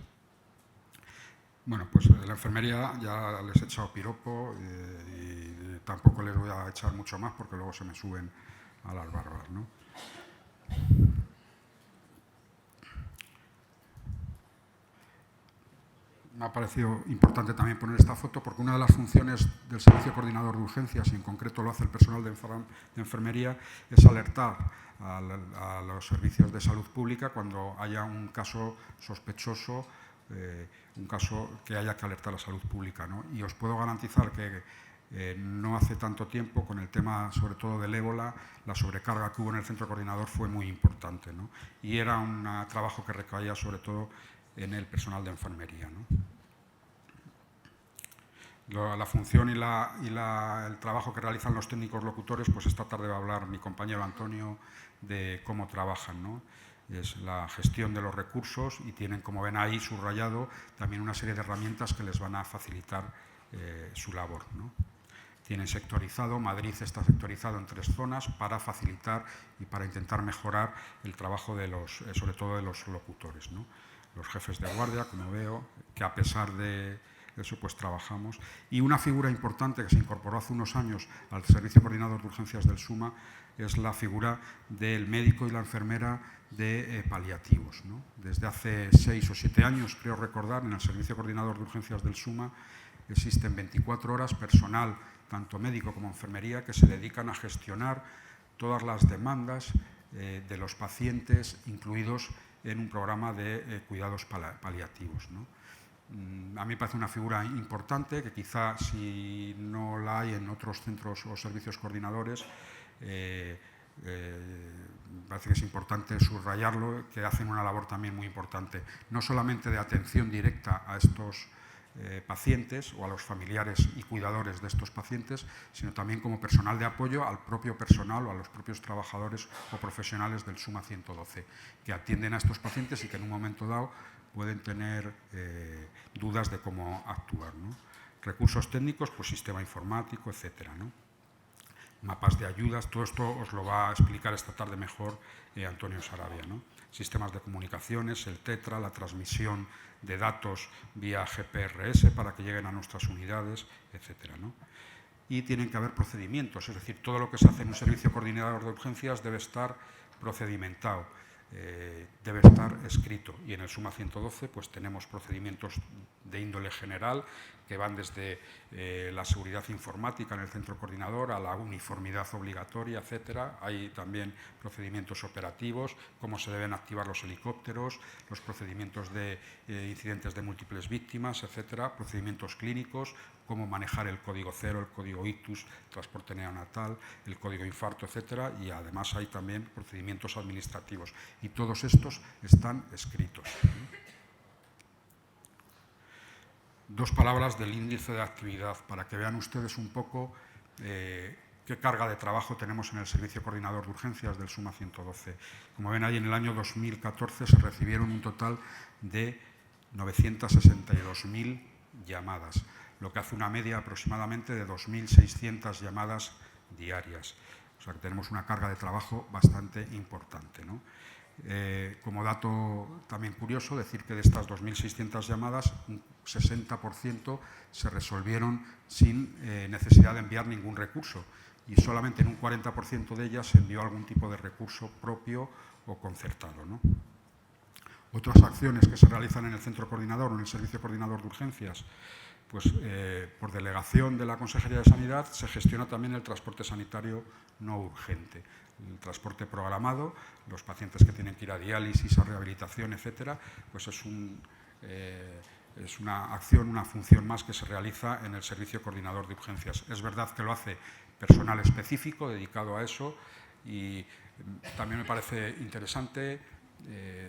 Bueno, pues la enfermería ya les he echado piropo y tampoco les voy a echar mucho más porque luego se me suben a las barbas, ¿no? Me ha parecido importante también poner esta foto porque una de las funciones del Servicio Coordinador de Urgencias, y en concreto lo hace el personal de enfermería, es alertar a los servicios de salud pública cuando haya un caso sospechoso, un caso que haya que alertar a la salud pública, ¿no? Y os puedo garantizar que no hace tanto tiempo, con el tema sobre todo del ébola, la sobrecarga que hubo en el centro coordinador fue muy importante, ¿no? Y era un trabajo que recaía sobre todo en el personal de enfermería, ¿no? La función y el trabajo que realizan los técnicos locutores, pues esta tarde va a hablar mi compañero Antonio de cómo trabajan, ¿no? Es la gestión de los recursos y tienen, como ven ahí subrayado, también una serie de herramientas que les van a facilitar su labor, ¿no? Tienen sectorizado, Madrid está sectorizado en 3 zonas para facilitar y para intentar mejorar el trabajo de los, sobre todo de los locutores, ¿no? Los jefes de guardia, como veo, que a pesar de eso pues trabajamos. Y una figura importante que se incorporó hace unos años al Servicio Coordinador de Urgencias del SUMA es la figura del médico y la enfermera de paliativos, ¿no? Desde hace 6 o 7 años, creo recordar, en el Servicio Coordinador de Urgencias del SUMA existen 24 horas personal, tanto médico como enfermería, que se dedican a gestionar todas las demandas de los pacientes incluidos en un programa de cuidados paliativos, ¿no? A mí me parece una figura importante que quizá si no la hay en otros centros o servicios coordinadores, me parece que es importante subrayarlo, que hacen una labor también muy importante, no solamente de atención directa a estos pacientes o a los familiares y cuidadores de estos pacientes, sino también como personal de apoyo al propio personal o a los propios trabajadores o profesionales del SUMA 112, que atienden a estos pacientes y que en un momento dado pueden tener dudas de cómo actuar, ¿no? Recursos técnicos, pues sistema informático, etcétera, ¿no? mapas de ayudas. Todo esto os lo va a explicar esta tarde mejor Antonio Sarabia, ¿no? Sistemas de comunicaciones, el TETRA, la transmisión de datos vía GPRS para que lleguen a nuestras unidades, etcétera, ¿no? Y tienen que haber procedimientos, es decir, todo lo que se hace en un servicio coordinador de urgencias debe estar procedimentado, debe estar escrito. Y en el SUMA 112 pues tenemos procedimientos de índole general que van desde la seguridad informática en el centro coordinador a la uniformidad obligatoria, etcétera. Hay también procedimientos operativos, cómo se deben activar los helicópteros, los procedimientos de incidentes de múltiples víctimas, etcétera, procedimientos clínicos, cómo manejar el código 0, el código ictus, transporte neonatal, el código infarto, etcétera, y además hay también procedimientos administrativos. Y todos estos están escritos. Dos palabras del índice de actividad, para que vean ustedes un poco qué carga de trabajo tenemos en el Servicio Coordinador de Urgencias del SUMA 112. Como ven ahí, en el año 2014 se recibieron un total de 962.000 llamadas, lo que hace una media aproximadamente de 2.600 llamadas diarias. O sea que tenemos una carga de trabajo bastante importante, ¿no? Como dato también curioso, decir que de estas 2.600 llamadas, un 60% se resolvieron sin necesidad de enviar ningún recurso, y solamente en un 40% de ellas se envió algún tipo de recurso propio o concertado, ¿no? Otras acciones que se realizan en el centro coordinador o en el servicio coordinador de urgencias, pues por delegación de la Consejería de Sanidad se gestiona también el transporte sanitario no urgente, el transporte programado, los pacientes que tienen que ir a diálisis, a rehabilitación, etcétera, pues es una acción, una función más que se realiza en el servicio coordinador de urgencias. Es verdad que lo hace personal específico dedicado a eso, y también me parece interesante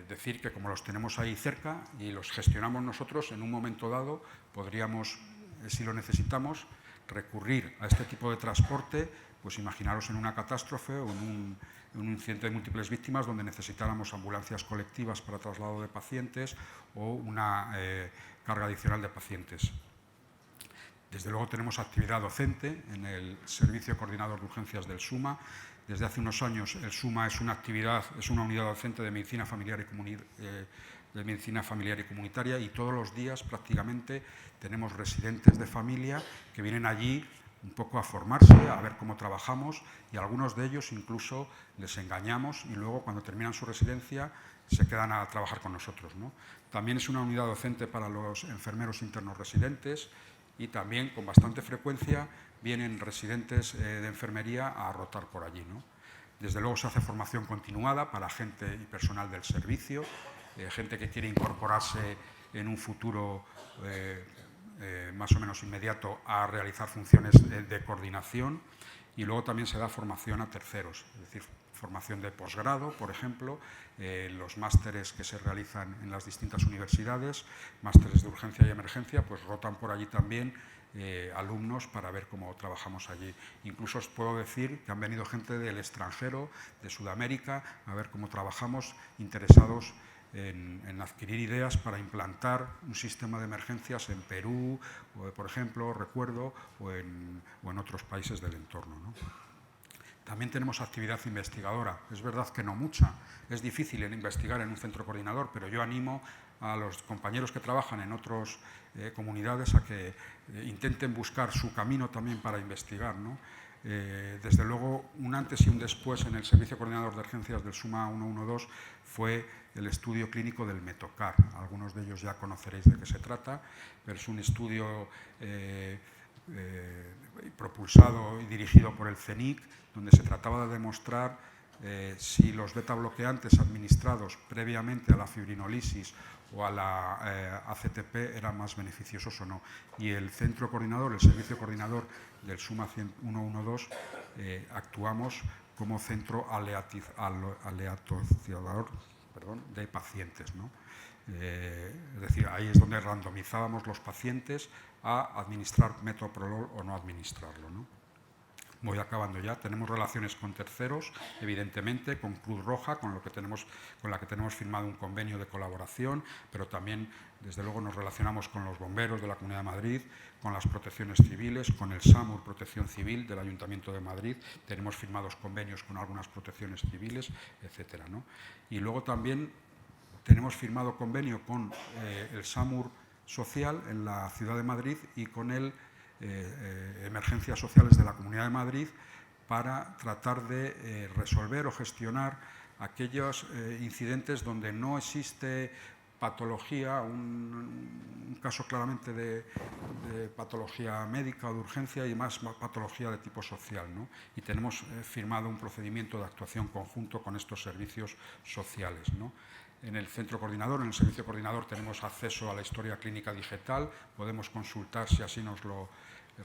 decir que como los tenemos ahí cerca y los gestionamos nosotros, en un momento dado podríamos, si lo necesitamos, recurrir a este tipo de transporte, pues imaginaros en una catástrofe o en un incidente de múltiples víctimas donde necesitáramos ambulancias colectivas para traslado de pacientes o una carga adicional de pacientes. Desde luego tenemos actividad docente en el Servicio Coordinador de Urgencias del SUMA. Desde hace unos años el SUMA es una unidad docente de medicina familiar y comunitaria, y todos los días prácticamente tenemos residentes de familia que vienen allí un poco a formarse, a ver cómo trabajamos, y algunos de ellos incluso les engañamos y luego cuando terminan su residencia se quedan a trabajar con nosotros, ¿no? También es una unidad docente para los enfermeros internos residentes, y también con bastante frecuencia vienen residentes de enfermería a rotar por allí, ¿no? Desde luego se hace formación continuada para gente y personal del servicio, gente que quiere incorporarse en un futuro más o menos inmediato a realizar funciones de coordinación, y luego también se da formación a terceros, es decir, formación de posgrado, por ejemplo, los másteres que se realizan en las distintas universidades, másteres de urgencia y emergencia, pues rotan por allí también alumnos para ver cómo trabajamos allí. Incluso os puedo decir que han venido gente del extranjero, de Sudamérica, a ver cómo trabajamos, interesados en adquirir ideas para implantar un sistema de emergencias en Perú, por ejemplo, recuerdo, o en otros países del entorno, ¿no? También tenemos actividad investigadora. Es verdad que no mucha, es difícil investigar en un centro coordinador, pero yo animo a los compañeros que trabajan en otras comunidades a que intenten buscar su camino también para investigar, ¿no? Desde luego, un antes y un después en el Servicio Coordinador de Urgencias del SUMA 112 fue el estudio clínico del Metocar. Algunos de ellos ya conoceréis de qué se trata, pero es un estudio propulsado y dirigido por el CENIC, donde se trataba de demostrar si los beta bloqueantes administrados previamente a la fibrinolisis o a la ACTP eran más beneficiosos o no. Y el centro coordinador, el servicio coordinador del SUMA 112, actuamos como centro aleatoriador de pacientes, ¿no? Es decir, ahí es donde randomizábamos los pacientes a administrar metoprolol o no administrarlo, ¿no? Voy acabando ya. Tenemos relaciones con terceros, evidentemente, con Cruz Roja, con la que tenemos firmado un convenio de colaboración, pero también, desde luego, nos relacionamos con los bomberos de la Comunidad de Madrid, con las protecciones civiles, con el SAMUR Protección Civil del Ayuntamiento de Madrid. Tenemos firmados convenios con algunas protecciones civiles, etcétera, ¿no? Y luego también tenemos firmado convenio con el SAMUR Social en la Ciudad de Madrid y con el Emergencias Sociales de la Comunidad de Madrid para tratar de resolver o gestionar aquellos incidentes donde no existe patología, un caso claramente de patología médica o de urgencia y más patología de tipo social, ¿no? Y tenemos firmado un procedimiento de actuación conjunto con estos servicios sociales, ¿no? En el centro coordinador, en el servicio coordinador, tenemos acceso a la historia clínica digital, podemos consultar, si así nos lo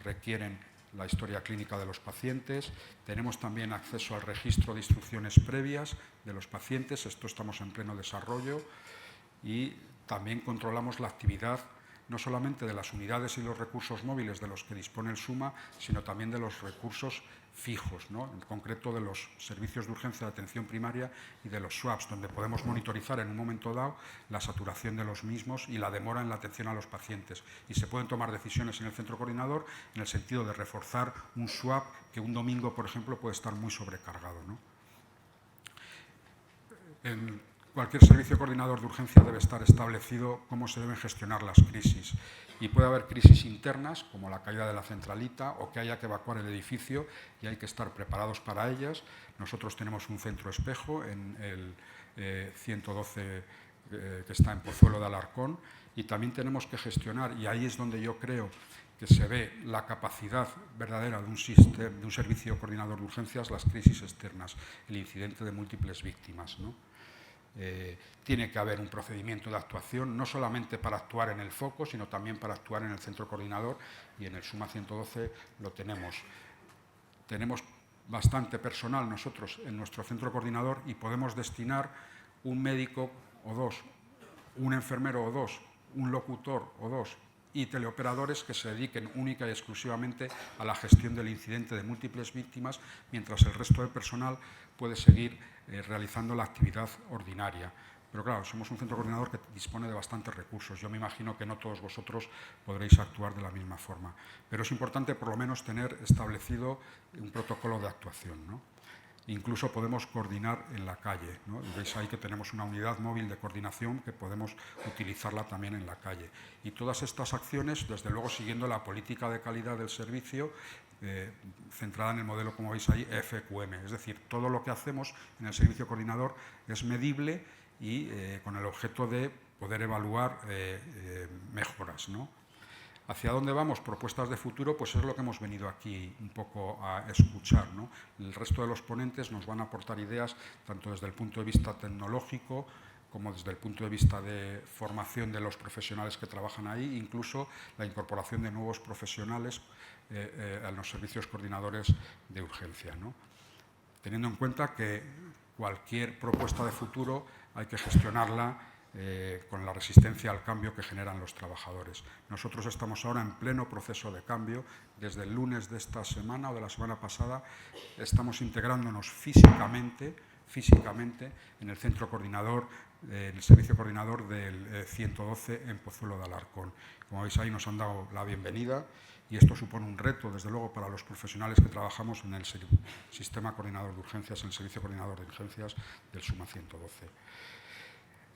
requieren, la historia clínica de los pacientes. Tenemos también acceso al registro de instrucciones previas de los pacientes, esto estamos en pleno desarrollo, y también controlamos la actividad no solamente de las unidades y los recursos móviles de los que dispone el SUMA, sino también de los recursos fijos, ¿no? En concreto de los servicios de urgencia de atención primaria y de los SWAPs, donde podemos monitorizar en un momento dado la saturación de los mismos y la demora en la atención a los pacientes. Y se pueden tomar decisiones en el centro coordinador en el sentido de reforzar un SWAP que un domingo, por ejemplo, puede estar muy sobrecargado, ¿no? Cualquier servicio coordinador de urgencia debe estar establecido cómo se deben gestionar las crisis. Y puede haber crisis internas, como la caída de la centralita, o que haya que evacuar el edificio y hay que estar preparados para ellas. Nosotros tenemos un centro espejo en el 112 que está en Pozuelo de Alarcón, y también tenemos que gestionar, y ahí es donde yo creo que se ve la capacidad verdadera de un servicio coordinador de urgencias, las crisis externas, el incidente de múltiples víctimas, ¿no? Tiene que haber un procedimiento de actuación, no solamente para actuar en el foco, sino también para actuar en el centro coordinador, y en el SUMA 112 lo tenemos. Tenemos bastante personal nosotros en nuestro centro coordinador y podemos destinar un médico o dos, un enfermero o dos, un locutor o dos y teleoperadores que se dediquen única y exclusivamente a la gestión del incidente de múltiples víctimas, mientras el resto del personal puede seguir realizando la actividad ordinaria. Pero claro, somos un centro coordinador que dispone de bastantes recursos. Yo me imagino que no todos vosotros podréis actuar de la misma forma. Pero es importante por lo menos tener establecido un protocolo de actuación, ¿no? Incluso podemos coordinar en la calle, ¿no? Y veis ahí que tenemos una unidad móvil de coordinación que podemos utilizarla también en la calle. Y todas estas acciones, desde luego, siguiendo la política de calidad del servicio, centrada en el modelo, como veis ahí, FQM. Es decir, todo lo que hacemos en el servicio coordinador es medible y con el objeto de poder evaluar mejoras, ¿no? ¿Hacia dónde vamos? Propuestas de futuro, pues es lo que hemos venido aquí un poco a escuchar, ¿no? El resto de los ponentes nos van a aportar ideas tanto desde el punto de vista tecnológico como desde el punto de vista de formación de los profesionales que trabajan ahí, incluso la incorporación de nuevos profesionales a los servicios coordinadores de urgencia, ¿no? Teniendo en cuenta que cualquier propuesta de futuro hay que gestionarla con la resistencia al cambio que generan los trabajadores. Nosotros estamos ahora en pleno proceso de cambio. Desde el lunes de esta semana o de la semana pasada estamos integrándonos físicamente en el centro coordinador, en el servicio coordinador del 112 en Pozuelo de Alarcón. Como veis ahí nos han dado la bienvenida y esto supone un reto, desde luego, para los profesionales que trabajamos en el sistema coordinador de urgencias, en el servicio coordinador de urgencias del SUMA 112.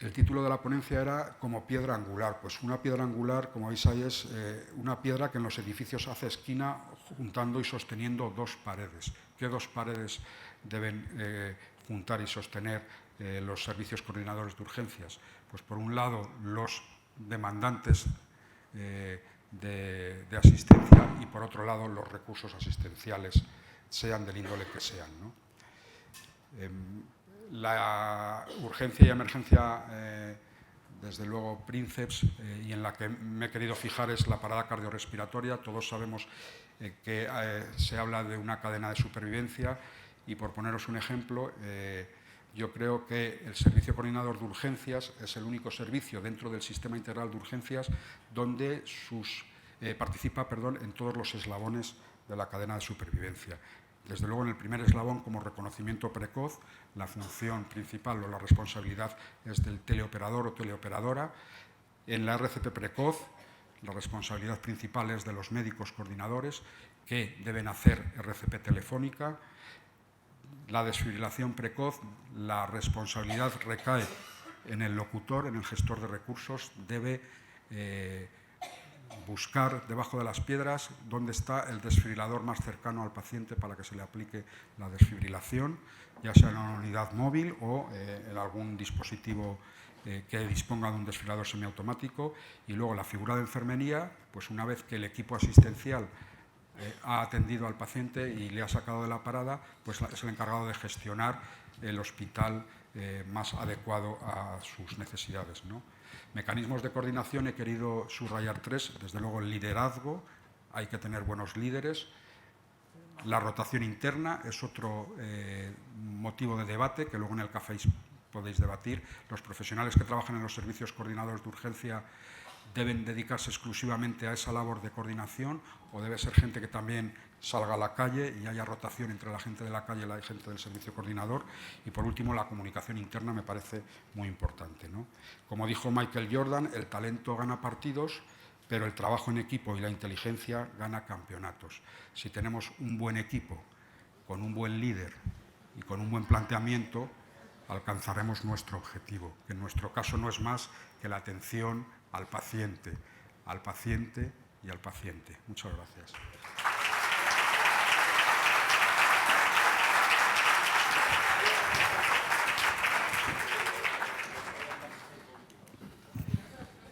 El título de la ponencia era como piedra angular. Pues una piedra angular, como veis ahí, es una piedra que en los edificios hace esquina juntando y sosteniendo dos paredes. ¿Qué dos paredes deben juntar y sostener los servicios coordinadores de urgencias? Pues por un lado los demandantes de asistencia y por otro lado los recursos asistenciales, sean del índole que sean, ¿no? La urgencia y emergencia, desde luego, Princeps, y en la que me he querido fijar es la parada cardiorrespiratoria. Todos sabemos que se habla de una cadena de supervivencia y, por poneros un ejemplo, yo creo que el servicio coordinador de urgencias es el único servicio dentro del sistema integral de urgencias donde participa en todos los eslabones de la cadena de supervivencia. Desde luego, en el primer eslabón, como reconocimiento precoz, la función principal o la responsabilidad es del teleoperador o teleoperadora. En la RCP precoz, la responsabilidad principal es de los médicos coordinadores que deben hacer RCP telefónica. La desfibrilación precoz, la responsabilidad recae en el locutor, en el gestor de recursos, debe buscar debajo de las piedras dónde está el desfibrilador más cercano al paciente para que se le aplique la desfibrilación, ya sea en una unidad móvil o en algún dispositivo que disponga de un desfibrilador semiautomático. Y luego la figura de enfermería, pues una vez que el equipo asistencial ha atendido al paciente y le ha sacado de la parada, pues es el encargado de gestionar el hospital más adecuado a sus necesidades, ¿no? Mecanismos de coordinación, he querido subrayar 3. Desde luego, el liderazgo, hay que tener buenos líderes. La rotación interna es otro motivo de debate que luego en el café podéis debatir. Los profesionales que trabajan en los servicios coordinadores de urgencia deben dedicarse exclusivamente a esa labor de coordinación, o debe ser gente que también salga a la calle y haya rotación entre la gente de la calle y la gente del servicio coordinador. Y por último, la comunicación interna me parece muy importante, ¿no? Como dijo Michael Jordan, el talento gana partidos, pero el trabajo en equipo y la inteligencia gana campeonatos. Si tenemos un buen equipo, con un buen líder y con un buen planteamiento, alcanzaremos nuestro objetivo, que en nuestro caso no es más que la atención al paciente y al paciente. Muchas gracias.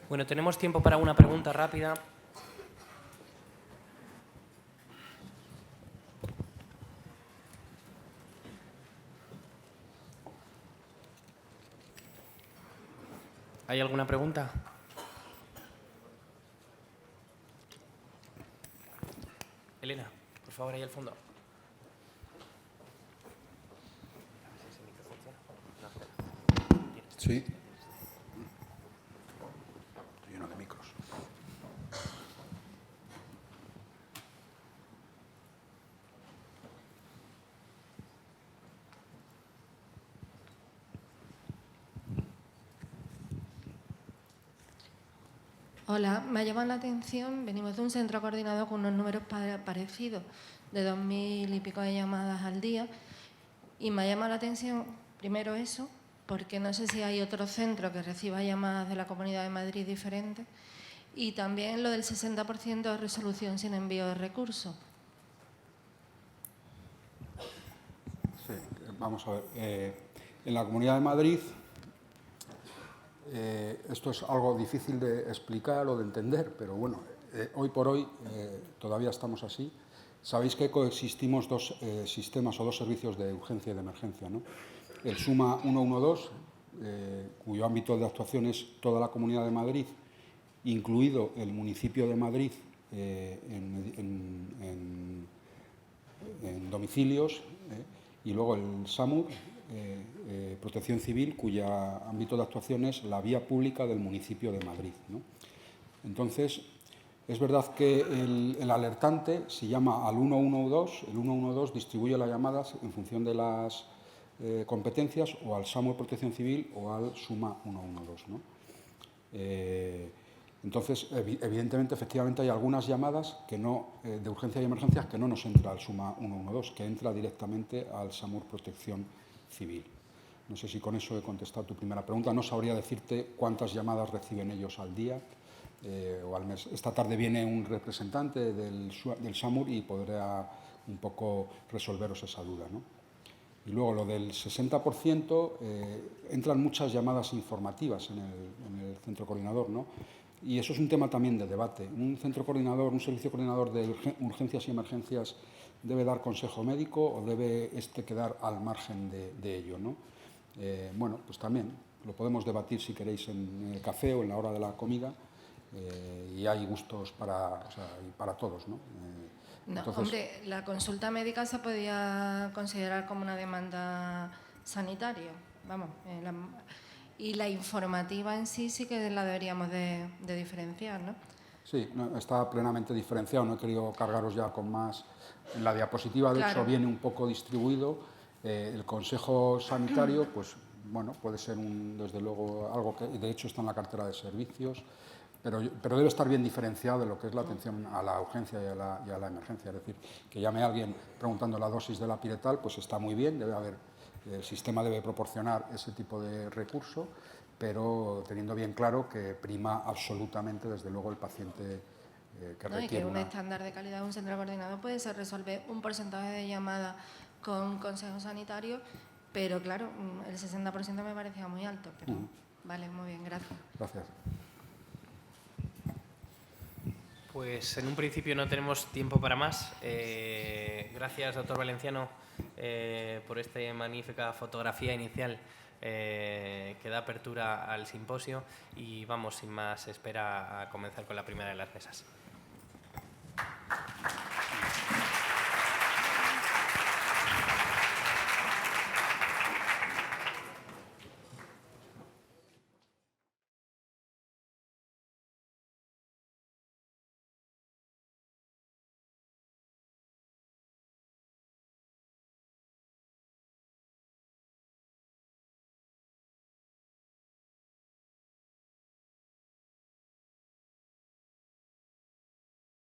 Bueno, tenemos tiempo para una pregunta rápida. ¿Hay alguna pregunta? Elena, por favor, ahí al fondo. Sí. Lleno de micros. Hola, me ha llamado la atención, venimos de un centro coordinador con unos números parecidos, de 2000 y pico de llamadas al día, y me ha llamado la atención, primero eso, porque no sé si hay otro centro que reciba llamadas de la Comunidad de Madrid diferentes, y también lo del 60% de resolución sin envío de recursos. Sí, vamos a ver. En la Comunidad de Madrid, esto es algo difícil de explicar o de entender, pero bueno, hoy por hoy todavía estamos así. Sabéis que coexistimos dos sistemas o dos servicios de urgencia y de emergencia, ¿no? El SUMA 112, cuyo ámbito de actuación es toda la Comunidad de Madrid, incluido el municipio de Madrid en domicilios, y luego el SAMUR, Protección Civil, cuya ámbito de actuación es la vía pública del municipio de Madrid, ¿no? Entonces, es verdad que el alertante se llama al 112, el 112 distribuye las llamadas en función de las competencias, o al SAMUR Protección Civil o al SUMA 112, ¿no? Entonces, evidentemente, efectivamente, hay algunas llamadas que no, de urgencia y emergencias, que no nos entra al SUMA 112, que entra directamente al SAMUR Protección Civil. No sé si con eso he contestado tu primera pregunta. No sabría decirte cuántas llamadas reciben ellos al día o al mes. Esta tarde viene un representante del SAMUR y podrá un poco resolveros esa duda, ¿no? Y luego lo del 60%, entran muchas llamadas informativas en el centro coordinador, ¿no? Y eso es un tema también de debate. Un centro coordinador, un servicio coordinador de urgencias y emergencias, ¿debe dar consejo médico o debe quedar al margen de ello, ¿no? Bueno, pues también lo podemos debatir, si queréis, en el café o en la hora de la comida, y hay gustos para todos, ¿no? No, Entonces, hombre, la consulta médica se podía considerar como una demanda sanitaria, vamos, y la informativa en sí que la deberíamos de diferenciar, ¿no? Sí, no, está plenamente diferenciado, no he querido cargaros ya con más. En la diapositiva, de hecho, viene un poco distribuido. El Consejo Sanitario, pues bueno, puede ser desde luego algo que de hecho está en la cartera de servicios, pero debe estar bien diferenciado de lo que es la atención a la urgencia y a la emergencia. Es decir, que llame a alguien preguntando la dosis de la piretal, pues está muy bien, debe haber, el sistema debe proporcionar ese tipo de recurso, pero teniendo bien claro que prima absolutamente, desde luego, el paciente que requiere. Y que un estándar de calidad de un centro coordinado puede ser resolver un porcentaje de llamadas con consejo sanitario, pero claro, el 60% me parecía muy alto. Pero, vale, muy bien, gracias. Gracias. Pues en un principio no tenemos tiempo para más. Gracias, doctor Valenciano, por esta magnífica fotografía inicial que da apertura al simposio y vamos, sin más espera, a comenzar con la primera de las mesas.